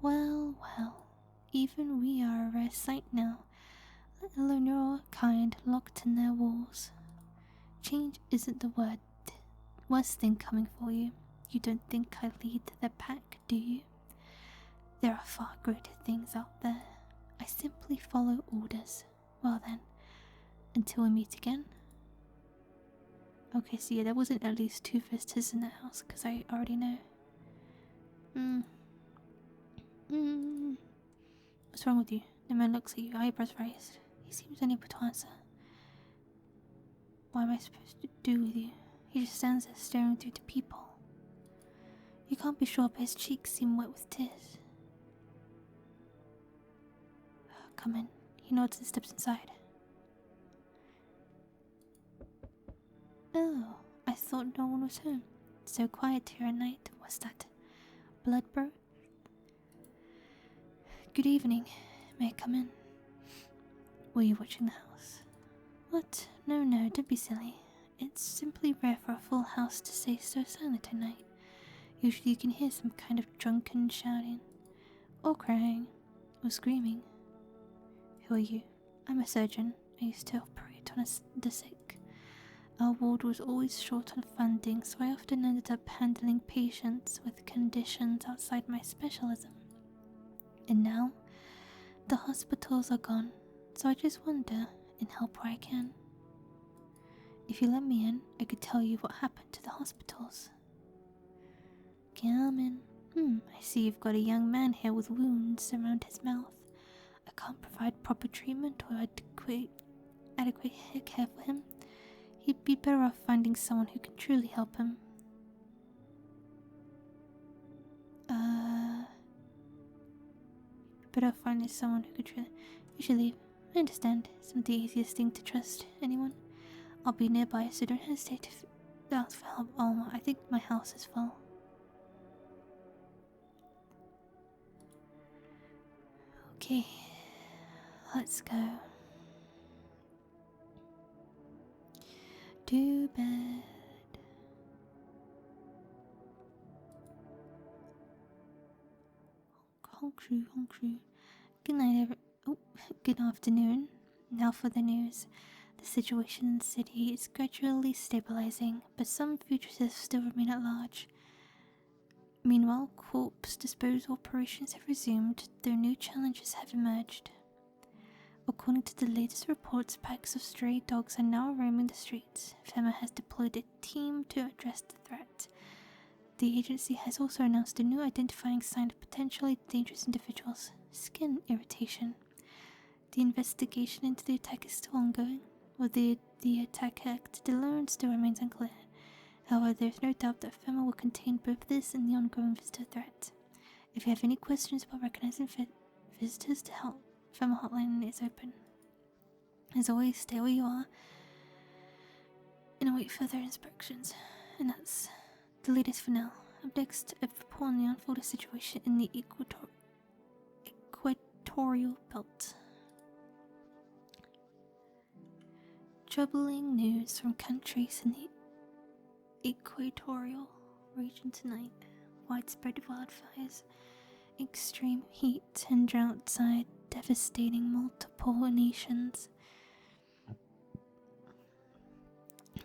Well, well, even we are a rare sight now, let alone your kind locked in their walls. Change isn't the worst thing coming for you. You don't think I lead the pack, do you? There are far greater things out there. I simply follow orders. Well then, until we meet again. Okay, so yeah, there wasn't at least 2 visitors in the house, because I already know. What's wrong with you? The man looks at you, eyebrows raised. He seems unable to answer. What am I supposed to do with you? He just stands there staring through the peephole. You can't be sure, but his cheeks seem wet with tears. Come in. He nods and steps inside. Oh, I thought no one was home. So quiet here at night. What's that? Blood, bro? Good evening. May I come in? Were you watching the house? What? No, don't be silly. It's simply rare for a full house to stay so silent at night. Usually you can hear some kind of drunken shouting, or crying, or screaming. Who are you? I'm a surgeon. I used to operate on the sick. Our ward was always short on funding, so I often ended up handling patients with conditions outside my specialism. And now, the hospitals are gone, so I just wander and help where I can. If you let me in, I could tell you what happened to the hospitals. Come in. I see you've got a young man here with wounds around his mouth. I can't provide proper treatment or adequate care for him. He'd be better off finding someone who can truly help him. Better off finding someone who could truly... You should leave. I understand. It's not the easiest thing to trust anyone. I'll be nearby, so don't hesitate to ask for help. Oh, I think my house is full. Okay, let's go. To bed. Hongshu. Good night, good afternoon. Now for the news. The situation in the city is gradually stabilizing, but some fugitives still remain at large. Meanwhile, corpse disposal operations have resumed, though new challenges have emerged. According to the latest reports, packs of stray dogs are now roaming the streets. FEMA has deployed a team to address the threat. The agency has also announced a new identifying sign of potentially dangerous individuals: skin irritation. The investigation into the attack is still ongoing. With the attack acted alone still remains unclear. However, there is no doubt that FEMA will contain both this and the ongoing visitor threat. If you have any questions about recognizing visitors to help, FEMA hotline is open. As always, stay where you are and await further inspections. And that's the latest for now. Up next, a report on the unfolded situation in the equatorial belt. Troubling news from countries in the equatorial region tonight. Widespread wildfires, extreme heat, and droughts are devastating multiple nations.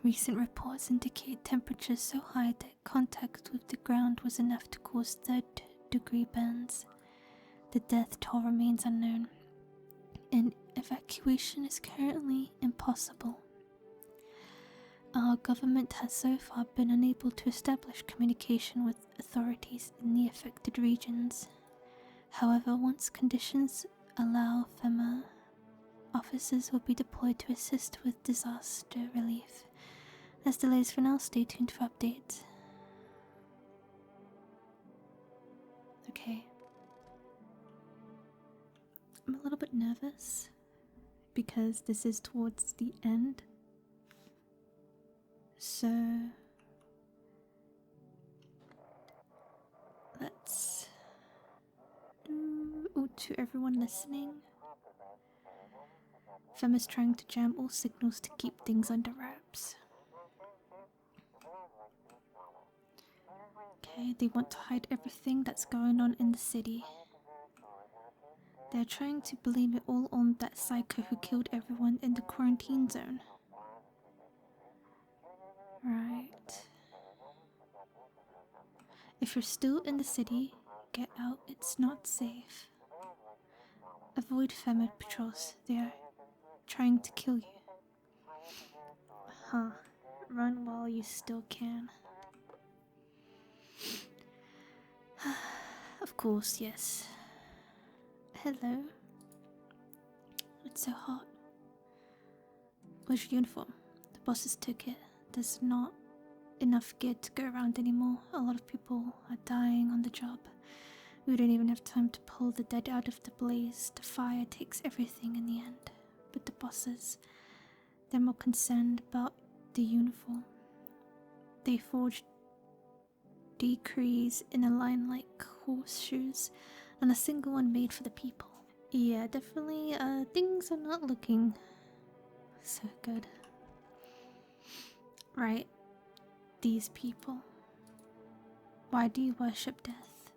Recent reports indicate temperatures so high that contact with the ground was enough to cause third-degree burns. The death toll remains unknown, and evacuation is currently impossible. Our government has so far been unable to establish communication with authorities in the affected regions. However, once conditions allow, FEMA officers will be deployed to assist with disaster relief. That's the latest for now. Stay tuned for updates. Okay. I'm a little bit nervous because this is towards the end. So let's to everyone listening. FEMA's trying to jam all signals to keep things under wraps. Okay, they want to hide everything that's going on in the city. They're trying to blame it all on that psycho who killed everyone in the quarantine zone. Right. If you're still in the city, get out, it's not safe. Avoid FEMA patrols, they are trying to kill you. Run while you still can. Of course, yes. Hello. It's so hot. Where's your uniform? The bosses took it. There's not enough gear to go around anymore. A lot of people are dying on the job. We don't even have time to pull the dead out of the blaze. The fire takes everything in the end. But the bosses, they're more concerned about the uniform. They forged decrees in a line like horseshoes, and a single one made for the people. Yeah, definitely, things are not looking so good. Right, these people. Why do you worship death?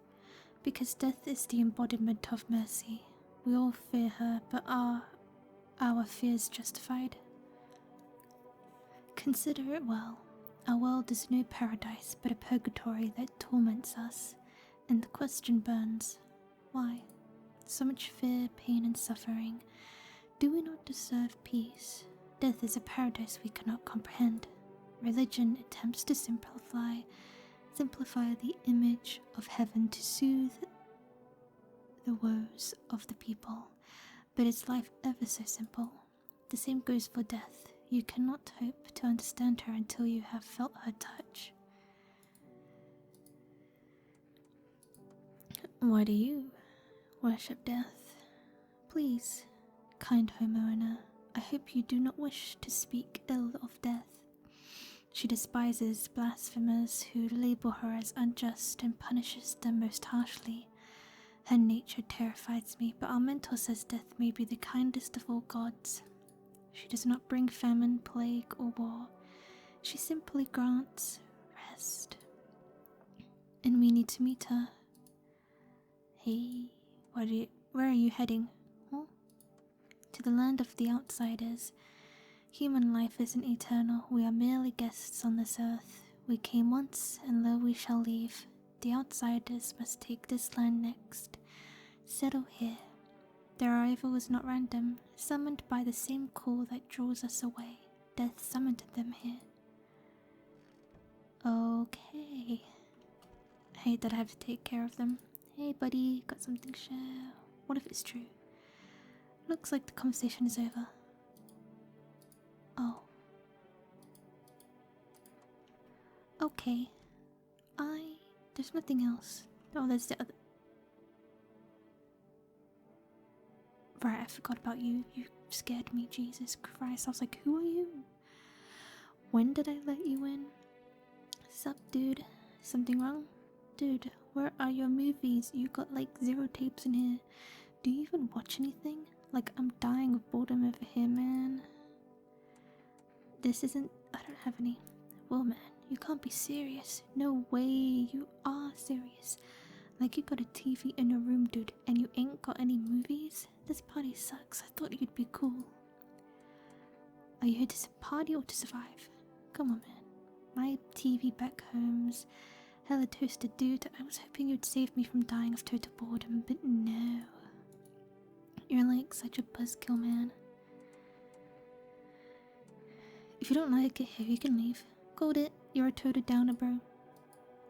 Because death is the embodiment of mercy. We all fear her, but are our fears justified? Consider it well. Our world is no paradise, but a purgatory that torments us. And the question burns, why? So much fear, pain, and suffering. Do we not deserve peace? Death is a paradise we cannot comprehend. Religion attempts to simplify the image of heaven to soothe the woes of the people. But is life ever so simple? The same goes for death. You cannot hope to understand her until you have felt her touch. Why do you worship death? Please, kind homeowner, I hope you do not wish to speak ill of death. She despises blasphemers who label her as unjust and punishes them most harshly. Her nature terrifies me, but our mentor says death may be the kindest of all gods. She does not bring famine, plague, or war. She simply grants rest. And we need to meet her. Hey, Where are you heading? Huh? To the land of the outsiders. Human life isn't eternal. We are merely guests on this earth. We came once, and lo we shall leave. The outsiders must take this land next. Settle here. Their arrival was not random, summoned by the same call that draws us away. Death summoned them here. Okay. I hate that I have to take care of them. Hey buddy, got something to share. What if it's true? Looks like the conversation is over. Oh. Okay. There's nothing else. Oh, there's the other. Right, I forgot about you. You scared me, Jesus Christ. I was like, who are you? When did I let you in? Sup, dude? Something wrong? Dude, where are your movies? You got like 0 tapes in here. Do you even watch anything? Like, I'm dying of boredom over here, man. This isn't... I don't have any. Well, man, you can't be serious. No way, you are serious. Like, you got a TV in your room, dude, and you ain't got any movies? This party sucks. I thought you'd be cool. Are you here to party or to survive? Come on, man. My TV back home's hella toasted, dude. I was hoping you'd save me from dying of total boredom, but no. You're like such a buzzkill, man. If you don't like it here, you can leave. Got it. You're a total downer, bro.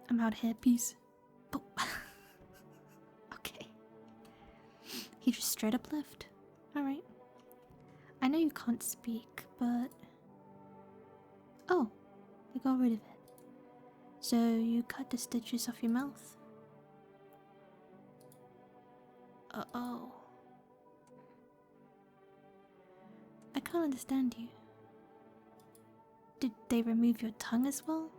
I'm out here. Peace. Oh. Okay. He just straight up left. Alright. I know you can't speak, but... Oh. You got rid of it. So you cut the stitches off your mouth? Uh-oh. I can't understand you. Did they remove your tongue as well?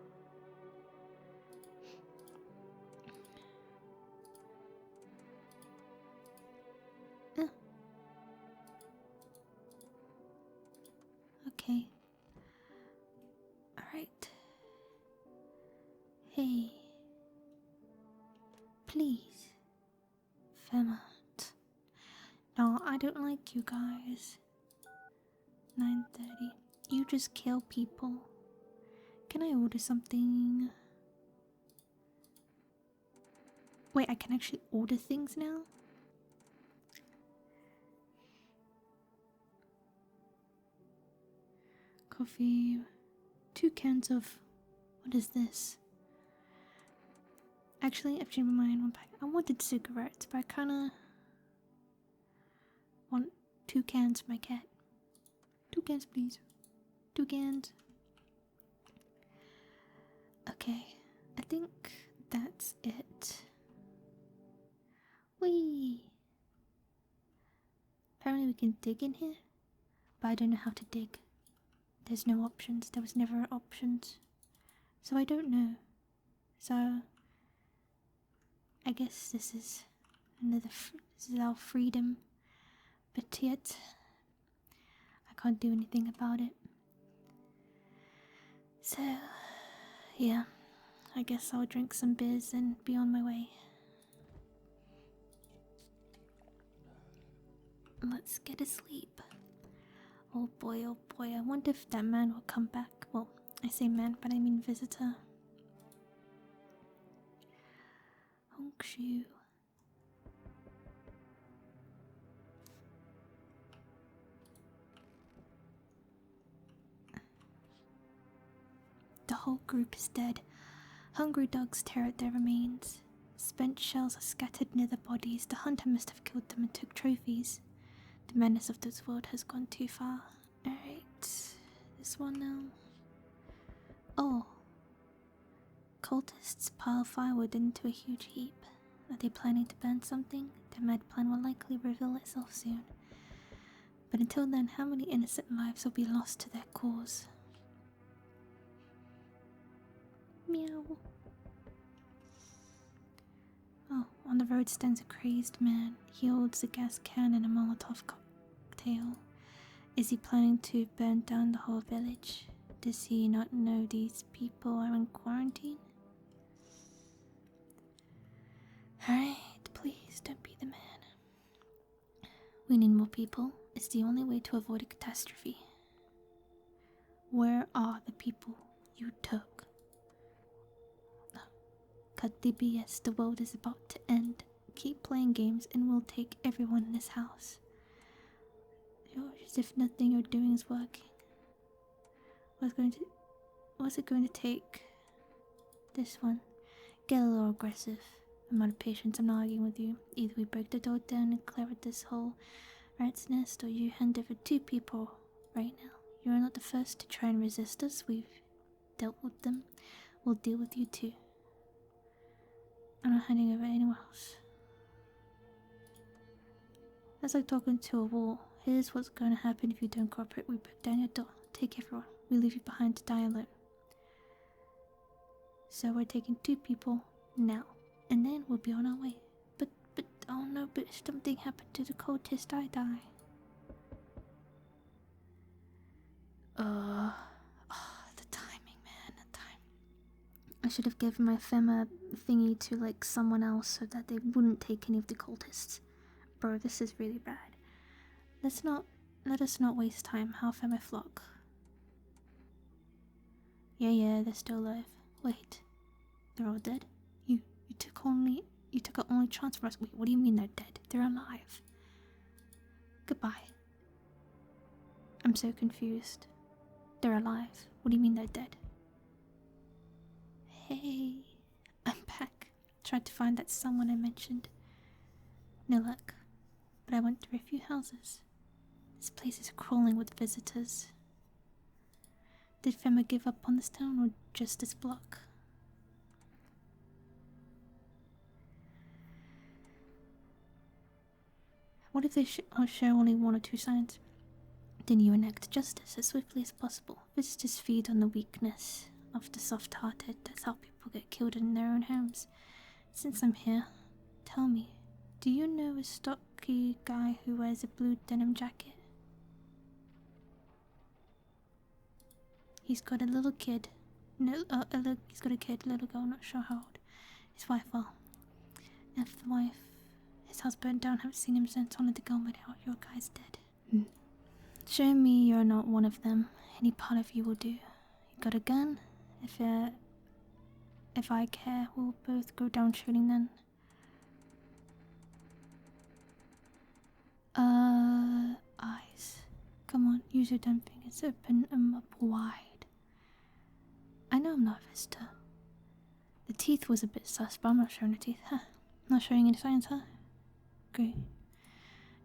Okay. Alright. Hey. Please. Fairmont. No, I don't like you guys. 9:30. You just kill people. Can I order something? Wait, I can actually order things now? Coffee. 2 cans of... What is this? Actually, I've changed my mind. 1 pack. I wanted cigarettes, but I kinda... want 2 cans for my cat. 2 cans, please. 2 cans. Okay, I think that's it. Whee! Apparently we can dig in here, but I don't know how to dig. There's no options. There was never options. So I don't know. So I guess this is this is our freedom. But yet I can't do anything about it. So yeah, I guess I'll drink some beers and be on my way. Let's get to sleep. Oh boy, I wonder if that man will come back. Well, I say man, but I mean visitor. Honkshu. The whole group is dead. Hungry dogs tear at their remains. Spent shells are scattered near the bodies. The hunter must have killed them and took trophies. The madness of this world has gone too far. Alright, this one now. Oh. Cultists pile firewood into a huge heap. Are they planning to burn something? Their mad plan will likely reveal itself soon. But until then, how many innocent lives will be lost to their cause? Meow. Oh, on the road stands a crazed man. He holds a gas can and a Molotov cocktail. Is he planning to burn down the whole village? Does he not know these people are in quarantine? Alright, please don't be the man. We need more people. It's the only way to avoid a catastrophe. Where are the people you took? Cut the BS. The world is about to end. Keep playing games and we'll take everyone in this house. You're as if nothing you're doing is working. What's it going to take? This one. Get a little aggressive. I'm out of patience. I'm not arguing with you. Either we break the door down and clear out this whole rat's nest, or you hand over 2 people right now. You're not the first to try and resist us. We've dealt with them. We'll deal with you too. I'm not handing over anyone else. That's like talking to a wall. Here's what's going to happen if you don't cooperate. We break down your door. Take everyone. We leave you behind to die alone. So we're taking 2 people now. And then we'll be on our way. But, oh no, but something happened to the cultist. I die. The timing, man, the time. I should have given my Fema thingy to, like, someone else so that they wouldn't take any of the cultists. Bro, this is really bad. Let us not waste time. How far my flock? Yeah, they're still alive. Wait, they're all dead? You took our only chance for us. Wait, what do you mean they're dead? They're alive. Goodbye. I'm so confused. They're alive. What do you mean they're dead? Hey, I'm back. Tried to find that someone I mentioned. No luck. But I went through a few houses. This place is crawling with visitors. Did Fema give up on this town or just this block? What if they show only 1 or 2 signs? Then you enact justice as swiftly as possible. Visitors feed on the weakness of the soft-hearted. That's how people get killed in their own homes. Since I'm here, tell me, do you know a stocky guy who wears a blue denim jacket? He's got a little kid. He's got a kid, little girl, not sure how old. His wife, well, if the wife, his house burned down, haven't seen him since. Only the girl made out. Your guy's dead. Show me you're not one of them. Any part of you will do. You got a gun? If I care, we'll both go down shooting then. Eyes. Come on, use your dumb fingers. Open them up wide. I know I'm not a visitor. The teeth was a bit sus, but I'm not showing the teeth, huh? Not showing any signs, huh? Great.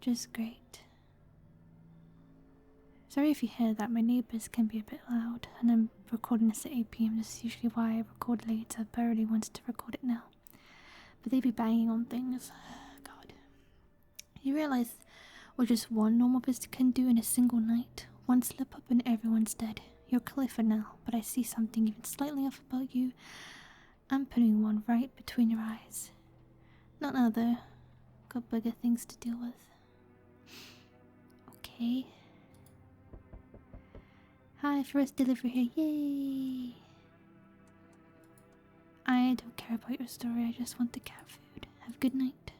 Just great. Sorry if you hear that, my neighbours can be a bit loud, and I'm recording this at 8 PM. This is usually why I record later, but I really wanted to record it now. But they be banging on things. God. You realise what just one normal visitor can do in a single night? One slip up and everyone's dead. You're clear for now, but I see something even slightly off about you. I'm putting one right between your eyes. Not now though. Got bigger things to deal with. Okay. Hi, first delivery here. Yay! I don't care about your story. I just want the cat food. Have a good night.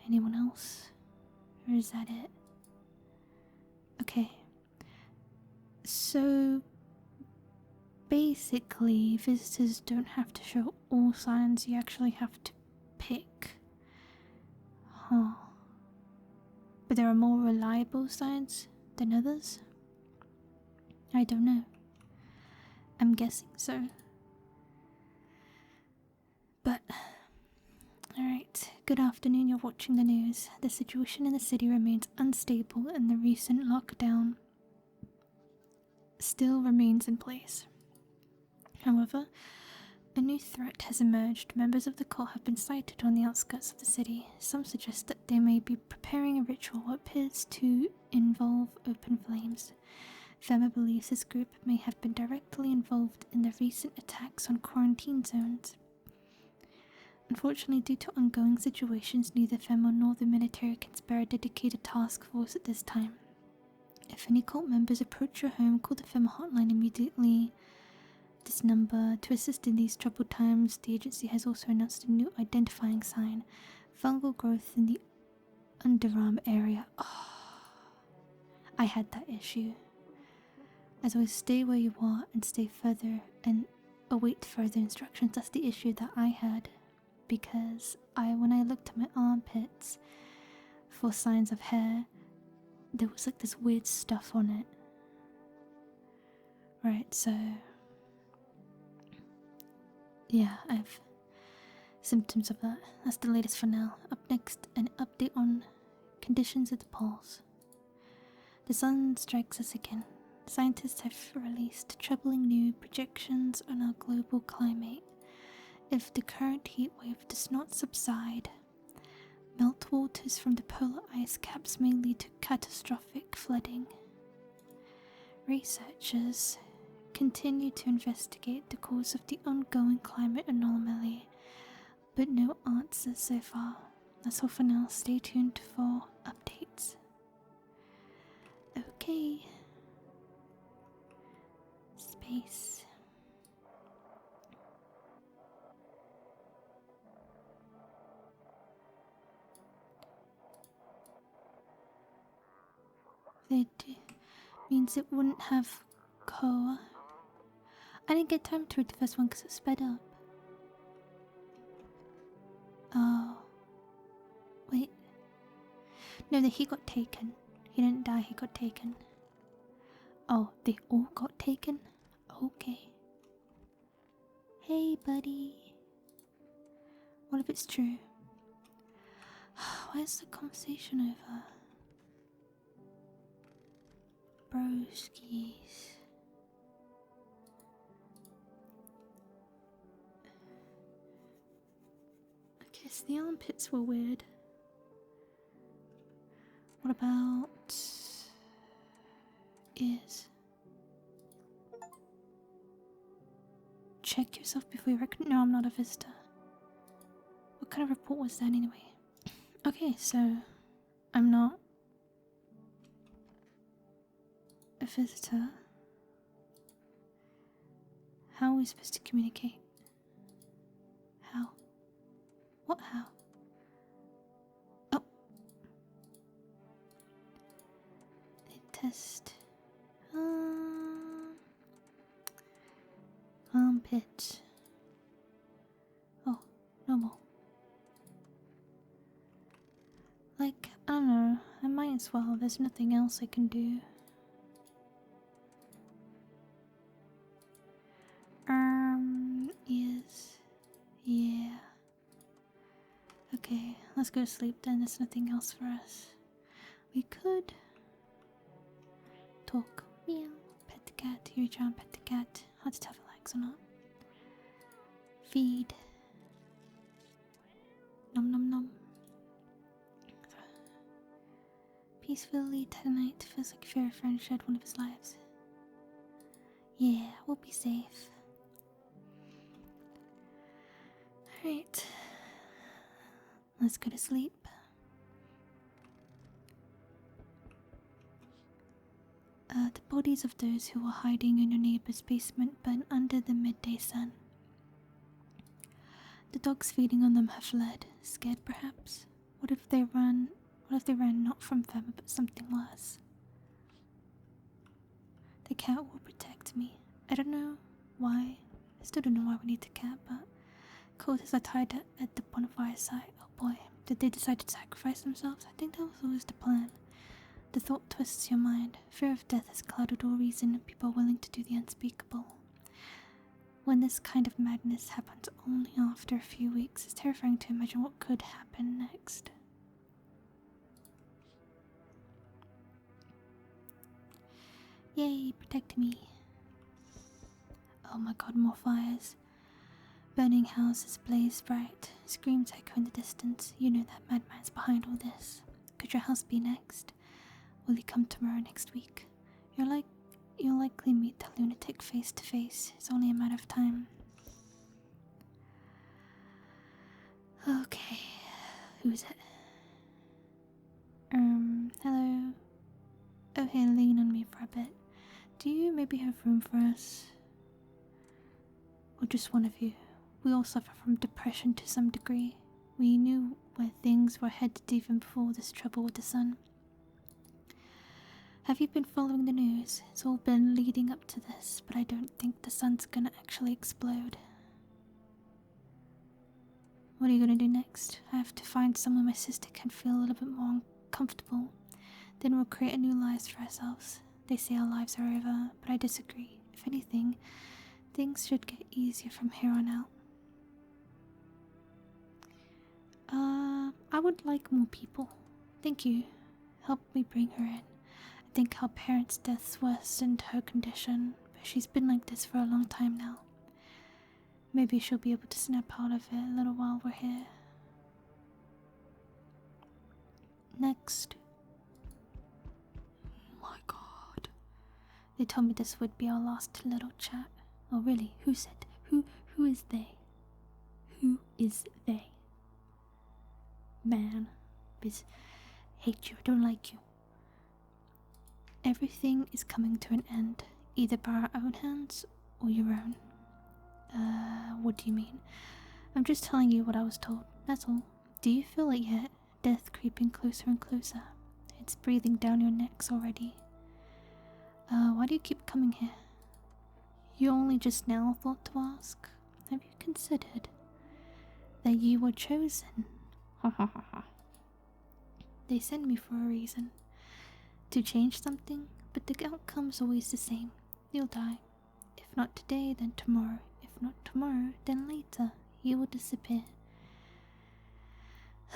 Anyone else? Or is that it? Okay. So basically, visitors don't have to show all signs, you actually have to pick. Huh. But there are more reliable signs than others? I don't know. I'm guessing so. But, alright, good afternoon, you're watching the news. The situation in the city remains unstable and the recent lockdown still remains in place. However, a new threat has emerged. Members of the cult have been sighted on the outskirts of the city. Some suggest that they may be preparing a ritual what appears to involve open flames. Fema believes this group may have been directly involved in the recent attacks on quarantine zones. Unfortunately, due to ongoing situations, neither Fema nor the military can spare a dedicated task force at this time. If any cult members approach your home, call the Fema hotline immediately. This number to assist in these troubled times. The agency has also announced a new identifying sign: fungal growth in the underarm area. Oh, I had that issue. As always, stay where you are and stay further and await further instructions. That's the issue that I had, because when I looked at my armpits for signs of hair, there was like this weird stuff on it. Right, so yeah, I have symptoms of that. That's the latest for now. Up next, an update on conditions at the poles. The sun strikes us again. Scientists have released troubling new projections on our global climate. If the current heat wave does not subside, meltwaters from the polar ice caps may lead to catastrophic flooding. Researchers continue to investigate the cause of the ongoing climate anomaly, but no answers so far. That's all for now. Stay tuned for updates. Okay. Space. That means it wouldn't have core. I didn't get time to read the first one because it sped up. Oh. Wait. No, he got taken. He didn't die, he got taken. Oh, they all got taken? Okay. Hey, buddy. What if it's true? Why is the conversation over? Broskies. I guess the armpits were weird. What about ears? Check yourself before you reckon. No, I'm not a visitor. What kind of report was that anyway? Okay, so I'm not a visitor. How are we supposed to communicate? How? What how? Oh. Test. Armpit. Oh, normal. Like, I don't know. I might as well. There's nothing else I can do. Ears. Yeah. Okay, let's go to sleep then. There's nothing else for us. We could talk. Meow. Pet the cat. You reach around, pet the cat. Hard to tell if it likes or not. Feed. Nom nom nom. Peacefully tonight feels like if your friend shared one of his lives. Yeah, we'll be safe. Alright. Let's go to sleep. The bodies of those who were hiding in your neighbor's basement burn under the midday sun. The dogs feeding on them have fled, scared perhaps. What if they ran not from them but something worse? The cat will protect me. I don't know why. I still don't know why we need the cat, but coats are tied at the bonfire site. Oh boy, did they decide to sacrifice themselves? I think that was always the plan. The thought twists your mind. Fear of death has clouded all reason, and people are willing to do the unspeakable. When this kind of madness happens only after a few weeks, it's terrifying to imagine what could happen next. Yay, protect me. Oh my god, more fires. Burning houses blaze bright. Screams echo in the distance. You know that madman's behind all this. Could your house be next? Will he come tomorrow next week? You'll likely meet the lunatic face to face. It's only a matter of time. Okay. Who is it? Hello. Oh, hey, lean on me for a bit. Do you maybe have room for us? Or just one of you? We all suffer from depression to some degree. We knew where things were headed even before this trouble with the sun. Have you been following the news? It's all been leading up to this, but I don't think the sun's gonna actually explode. What are you gonna do next? I have to find somewhere my sister can feel a little bit more comfortable. Then we'll create a new lives for ourselves. They say our lives are over, but I disagree. If anything, things should get easier from here on out. I would like more people. Thank you. Help me bring her in. I think our parents' deaths worsened her condition, but she's been like this for a long time now. Maybe she'll be able to snap out of it a little while we're here. Next. My god. They told me this would be our last little chat. Oh really? Who said? Who is they? Who is they? Man. Biz. Hate you. I don't like you. Everything is coming to an end, either by our own hands or your own. What do you mean? I'm just telling you what I was told, that's all. Do you feel it yet? Death creeping closer and closer. It's breathing down your necks already. Why do you keep coming here? You only just now thought to ask? Have you considered that you were chosen? Ha ha ha ha. They sent me for a reason. To change something, but the outcome's always the same. You'll die. If not today, then tomorrow. If not tomorrow, then later. You will disappear.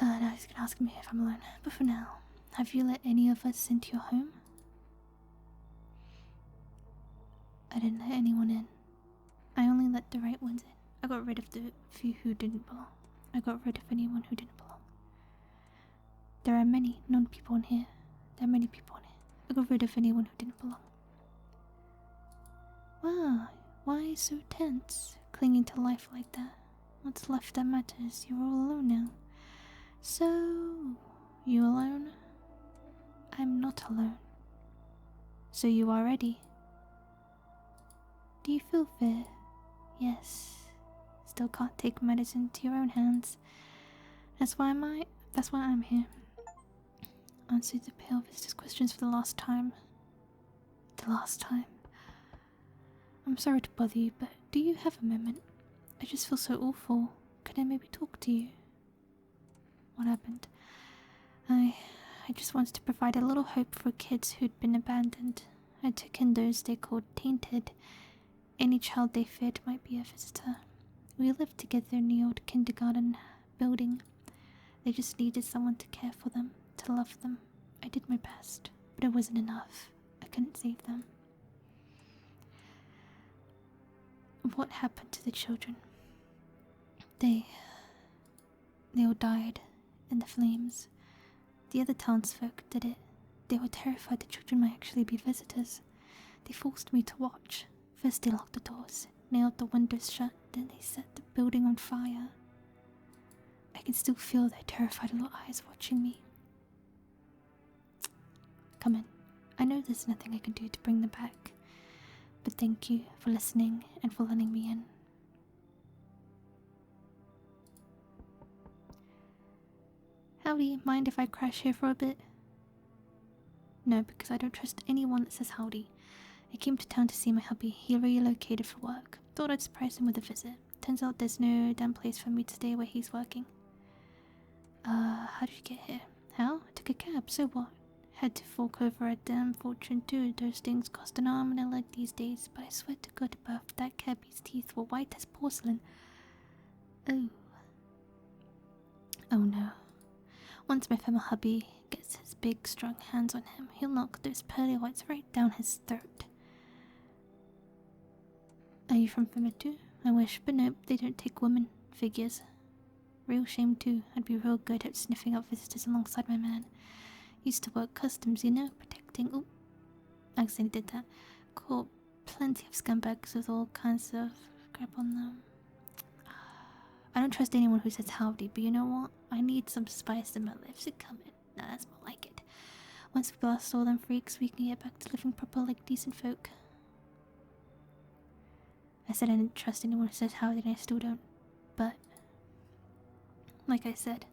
Now he's gonna ask me if I'm alone. But for now, have you let any of us into your home? I didn't let anyone in. I only let the right ones in. I got rid of the few who didn't belong. I got rid of anyone who didn't belong. There are many non-people in here. There are many people in here. I got rid of anyone who didn't belong. Wow, why so tense? Clinging to life like that? What's left that matters? You're all alone now. So, you alone? I'm not alone. So you are ready? Do you feel fear? Yes. Still can't take matters into your own hands. That's why I'm here. Answer the pale visitor's questions for the last time. The last time. I'm sorry to bother you, but do you have a moment? I just feel so awful. Could I maybe talk to you? What happened? I just wanted to provide a little hope for kids who'd been abandoned. I took in those they called tainted. Any child they feared might be a visitor. We lived together in the old kindergarten building. They just needed someone to care for them, to love them. I did my best, but it wasn't enough. I couldn't save them. What happened to the children? They all died in the flames. The other townsfolk did it. They were terrified the children might actually be visitors. They forced me to watch. First they locked the doors, nailed the windows shut, then they set the building on fire. I can still feel their terrified little eyes watching me. Come in. I know there's nothing I can do to bring them back, but thank you for listening and for letting me in. Howdy, mind if I crash here for a bit? No, because I don't trust anyone that says howdy. I came to town to see my hubby. He relocated for work. Thought I'd surprise him with a visit. Turns out there's no damn place for me to stay where he's working. How did you get here? How? I took a cab, so what? Had to fork over a damn fortune too. Those things cost an arm and a leg these days, but I swear to God above, that cabbie's teeth were white as porcelain. Oh. Oh no. Once my former hubby gets his big strong hands on him, he'll knock those pearly whites right down his throat. Are you from Fimitu? I wish, but nope, they don't take women. Figures. Real shame too. I'd be real good at sniffing out visitors alongside my man. Used to work customs, you know, protecting. Oop. Accidentally did that. Caught plenty of scumbags with all kinds of crap on them. I don't trust anyone who says howdy, but you know what? I need some spice in my life, so come in. Nah, that's more like it. Once we blast all them freaks, we can get back to living proper like decent folk. I said I didn't trust anyone who says howdy, and I still don't. But Like I said,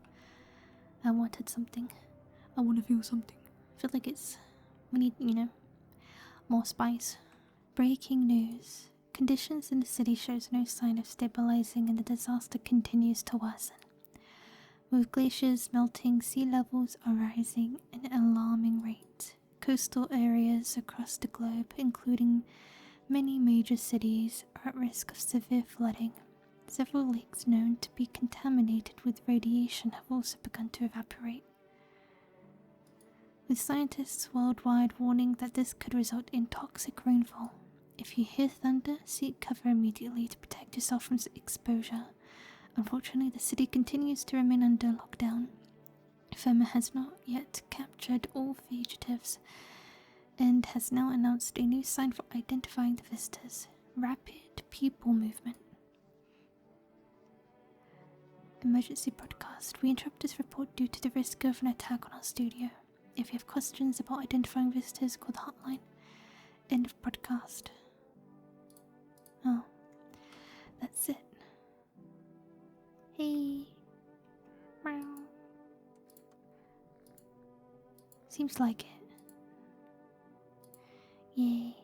I wanted something. I want to feel something. I feel like we need, more spice. Breaking news. Conditions in the city shows no sign of stabilizing and the disaster continues to worsen. With glaciers melting, sea levels are rising at an alarming rate. Coastal areas across the globe, including many major cities, are at risk of severe flooding. Several lakes known to be contaminated with radiation have also begun to evaporate, with scientists worldwide warning that this could result in toxic rainfall. If you hear thunder, seek cover immediately to protect yourself from exposure. Unfortunately, the city continues to remain under lockdown. FEMA has not yet captured all fugitives and has now announced a new sign for identifying the visitors: rapid people movement. Emergency broadcast. We interrupt this report due to the risk of an attack on our studio. If you have questions about identifying visitors, call the hotline. End of broadcast. Oh, that's it. Hey. Meow. Seems like it. Yay.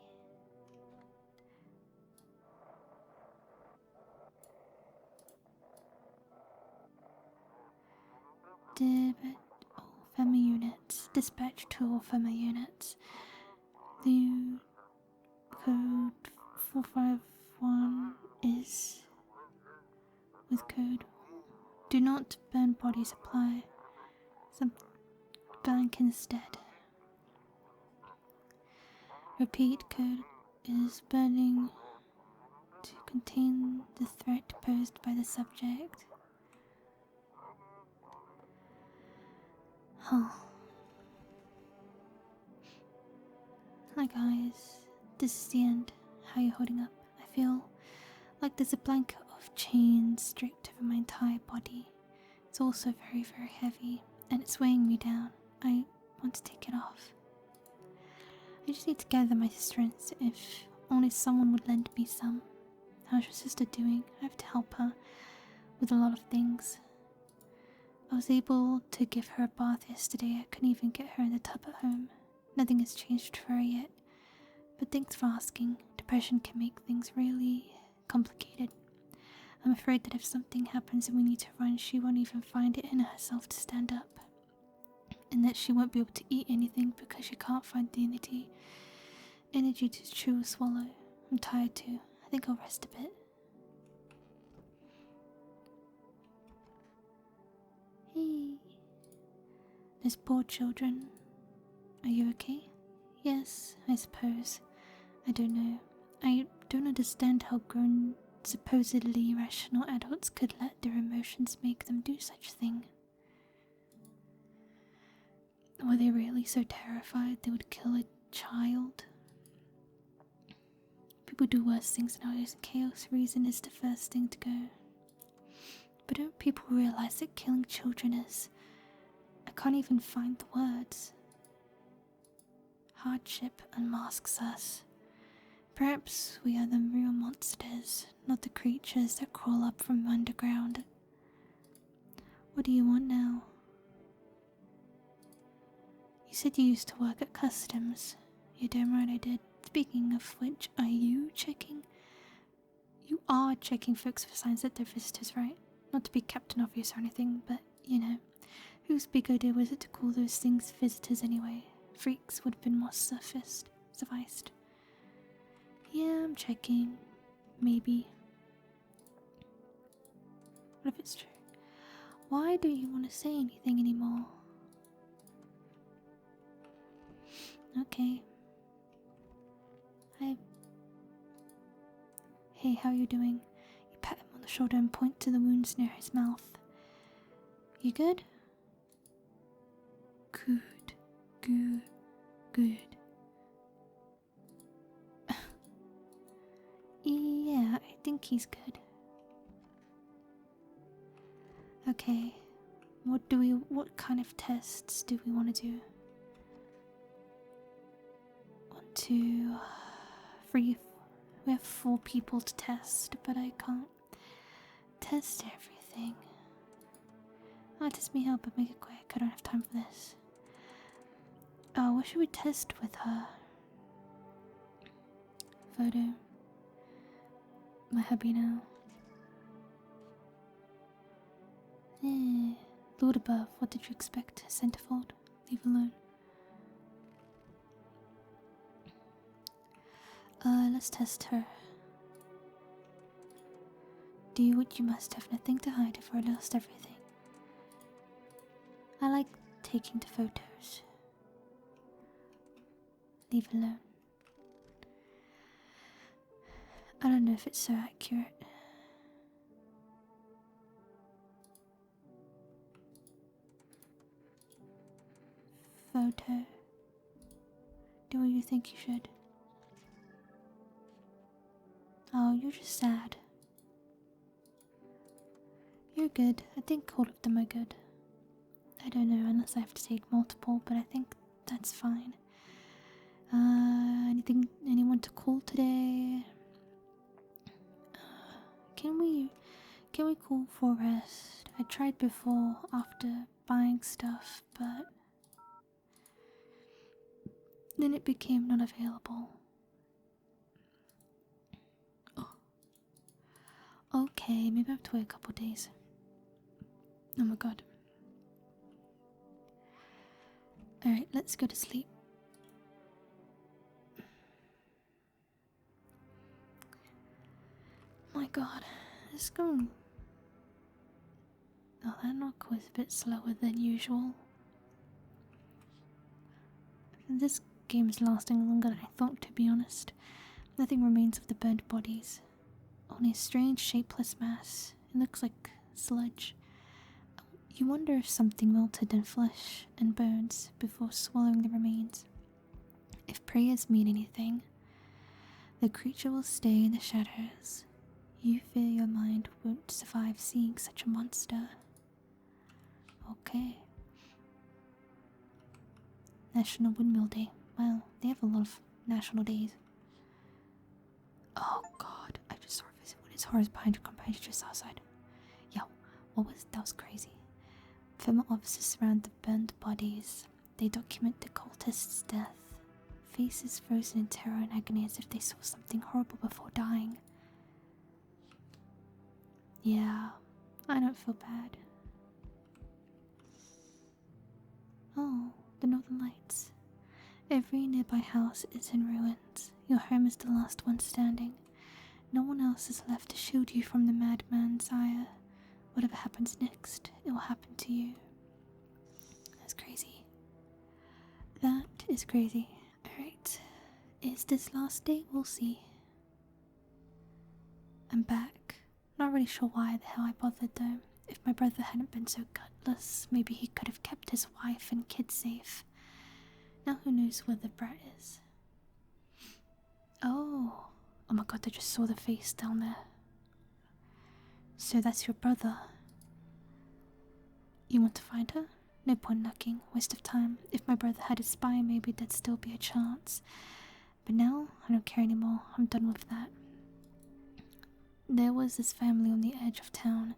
All FEMA units. Dispatch to all FEMA units. The code 451 is with code. Do not burn body supply. Some blank instead. Repeat, code is burning to contain the threat posed by the subject. Huh. Hi guys, this is the end. How are you holding up? I feel like there's a blanket of chains draped over my entire body. It's also very, very heavy, and it's weighing me down. I want to take it off. I just need to gather my strength. If only someone would lend me some. How's your sister doing? I have to help her with a lot of things. I was able to give her a bath yesterday. I couldn't even get her in the tub at home. Nothing has changed for her yet. But thanks for asking. Depression can make things really complicated. I'm afraid that if something happens and we need to run, she won't even find it in herself to stand up. And that she won't be able to eat anything because she can't find the energy to chew or swallow. I'm tired too. I think I'll rest a bit. Hey. There's poor children. Are you okay? Yes, I suppose. I don't know. I don't understand how grown, supposedly rational adults could let their emotions make them do such a thing. Were they really so terrified they would kill a child? People do worse things nowadays, and chaos reason is the first thing to go. But don't people realize that killing children is... I can't even find the words. Hardship unmasks us. Perhaps we are the real monsters, not the creatures that crawl up from underground. What do you want now? You said you used to work at customs. You're damn right I did. Speaking of which, are you checking? You are checking folks for signs that they're visitors, right? Not to be Captain Obvious or anything, but, you know. Whose big idea was it to call those things visitors anyway? Freaks would have been more sufficed. Yeah, I'm checking. Maybe. What if it's true? Why don't you want to say anything anymore? Okay. Hey, how you doing? You pat him on the shoulder and point to the wounds near his mouth. You good? Good. Yeah, I think he's good. Okay. What kind of tests do we want to do? 1, 2, 3. We have 4 people to test, but I can't test everything. Oh, test me out, but make it quick. I don't have time for this. Oh, what should we test with her? Photo. My hubby now. Lord above, what did you expect? Centerfold? Leave alone. Let's test her. Do what you must, have nothing to hide if I lost everything. I like taking the photos. Leave alone. I don't know if it's so accurate. Photo. Do what you think you should. Oh, you're just sad. You're good. I think all of them are good. I don't know unless I have to take multiple, but I think that's fine. Anyone to call today? Can we call for rest? I tried before after buying stuff, but then it became not available. Oh. Okay, maybe I have to wait a couple days. Oh my god. Alright, let's go to sleep. My god, it's going. Oh, that knock was a bit slower than usual. This game is lasting longer than I thought, to be honest. Nothing remains of the burnt bodies. Only a strange, shapeless mass. It looks like sludge. You wonder if something melted in flesh and bones before swallowing the remains. If prayers mean anything, the creature will stay in the shadows. You fear your mind won't survive seeing such a monster. Okay. National Windmill Day. Well, they have a lot of national days. Oh god, I just saw a visit when it's horrors behind your companion just outside. Yo, that was crazy. Former officers surround the burned bodies. They document the cultist's death. Faces frozen in terror and agony as if they saw something horrible before dying. Yeah, I don't feel bad. Oh, the Northern Lights. Every nearby house is in ruins. Your home is the last one standing. No one else is left to shield you from the madman's ire. Whatever happens next, it will happen to you. That's crazy. That is crazy. Alright. Is this last day? We'll see. I'm back. Not really sure why the hell I bothered though. If my brother hadn't been so gutless, maybe he could have kept his wife and kids safe. Now who knows where the brat is. Oh my god, I just saw the face down there. So that's your brother. You want to find her? No point knocking, waste of time. If my brother had a spy, maybe there'd still be a chance. But now, I don't care anymore. I'm done with that. There was this family on the edge of town,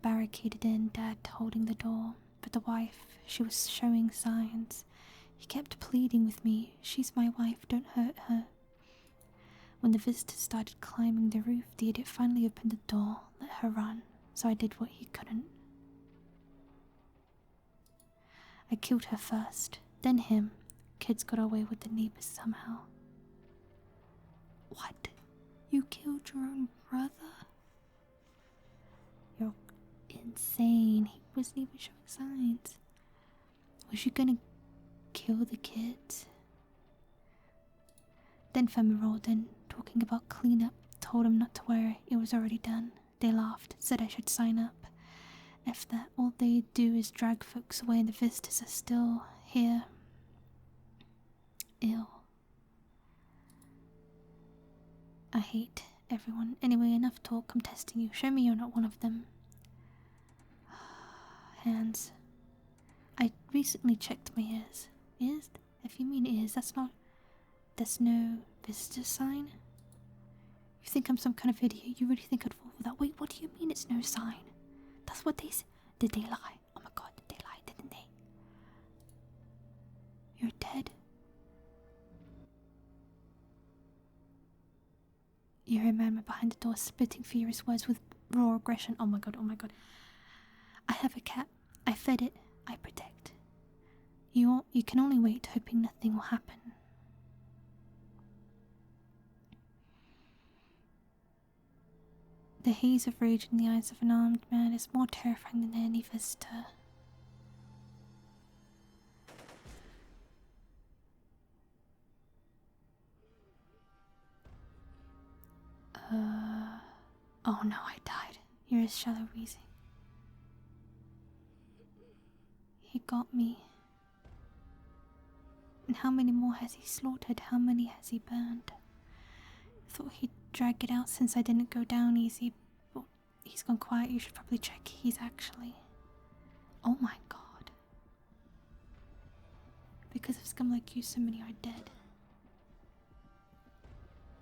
barricaded in, Dad holding the door. But the wife, she was showing signs. He kept pleading with me, she's my wife, don't hurt her. When the visitors started climbing the roof, the idiot finally opened the door, let her run, so I did what he couldn't. I killed her first, then him. Kids got away with the neighbors somehow. What? You killed your own brother? You're insane. He wasn't even showing signs. Was you gonna kill the kids? Then Fema rolled in, talking about cleanup. Told him not to worry, it was already done. They laughed, said I should sign up. If that, all they do is drag folks away and the visitors are still here. Ew. I hate everyone. Anyway, enough talk, I'm testing you. Show me you're not one of them. Hands. I recently checked my ears. Ears? If you mean ears, there's no visitor sign? You think I'm some kind of idiot? You really think I'd fall for that? Wait, what do you mean it's no sign? That's what they said. Did they lie? Oh my You're dead. You hear a man behind the door spitting furious words with raw aggression. Oh my god, oh my god. I have a cat. I fed it. I protect. You can only wait, hoping nothing will happen. The haze of rage in the eyes of an armed man is more terrifying than any visitor. Oh no, I died. You're a shallow wheezing. He got me. And how many more has he slaughtered? How many has he burned? Thought he'd drag it out since I didn't go down easy, but he's gone quiet. You should probably check he's actually... Oh my god. Because of scum like you, so many are dead.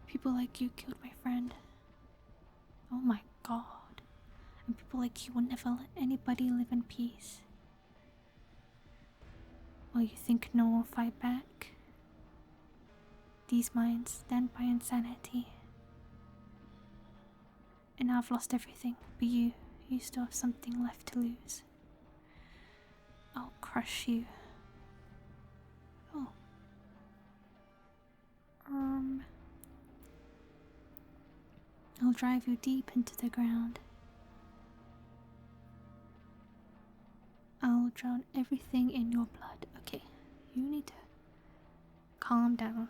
People like you killed my friend. Oh my god. And people like you will never let anybody live in peace. Well, you think no one will fight back? These minds stand by insanity. And now I've lost everything, but you still have something left to lose. I'll crush you. Oh. I'll drive you deep into the ground. I'll drown everything in your blood. Okay, you need to calm down.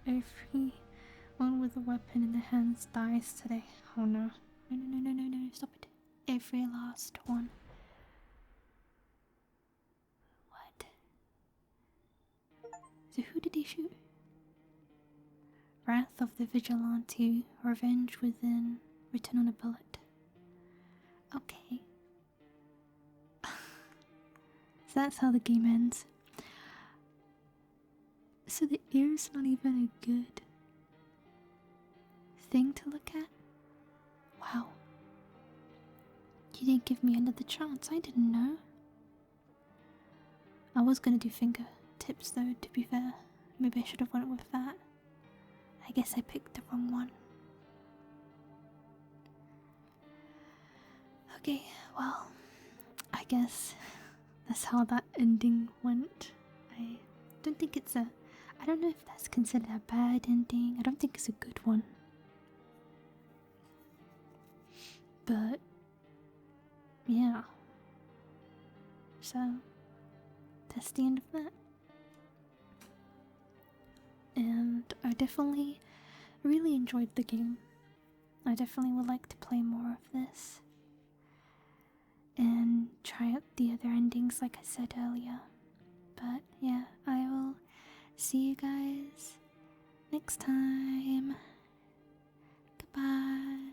Everyone with a weapon in their hands dies today. Oh no. No, stop it. Every last one. What? So who did he shoot? Wrath of the Vigilante, revenge within, written on a bullet. Okay. So that's how the game ends. So the ear's not even a good thing to look at? Wow. You didn't give me another chance, I didn't know. I was gonna do fingertips though, to be fair. Maybe I should have went with that. I guess I picked the wrong one. Okay, well, I guess that's how that ending went. I don't think it's a... I don't know if that's considered a bad ending. I don't think it's a good one. But, yeah. So, that's the end of that. And I definitely really enjoyed the game. I definitely would like to play more of this. And try out the other endings like I said earlier. But yeah, I will see you guys next time. Goodbye.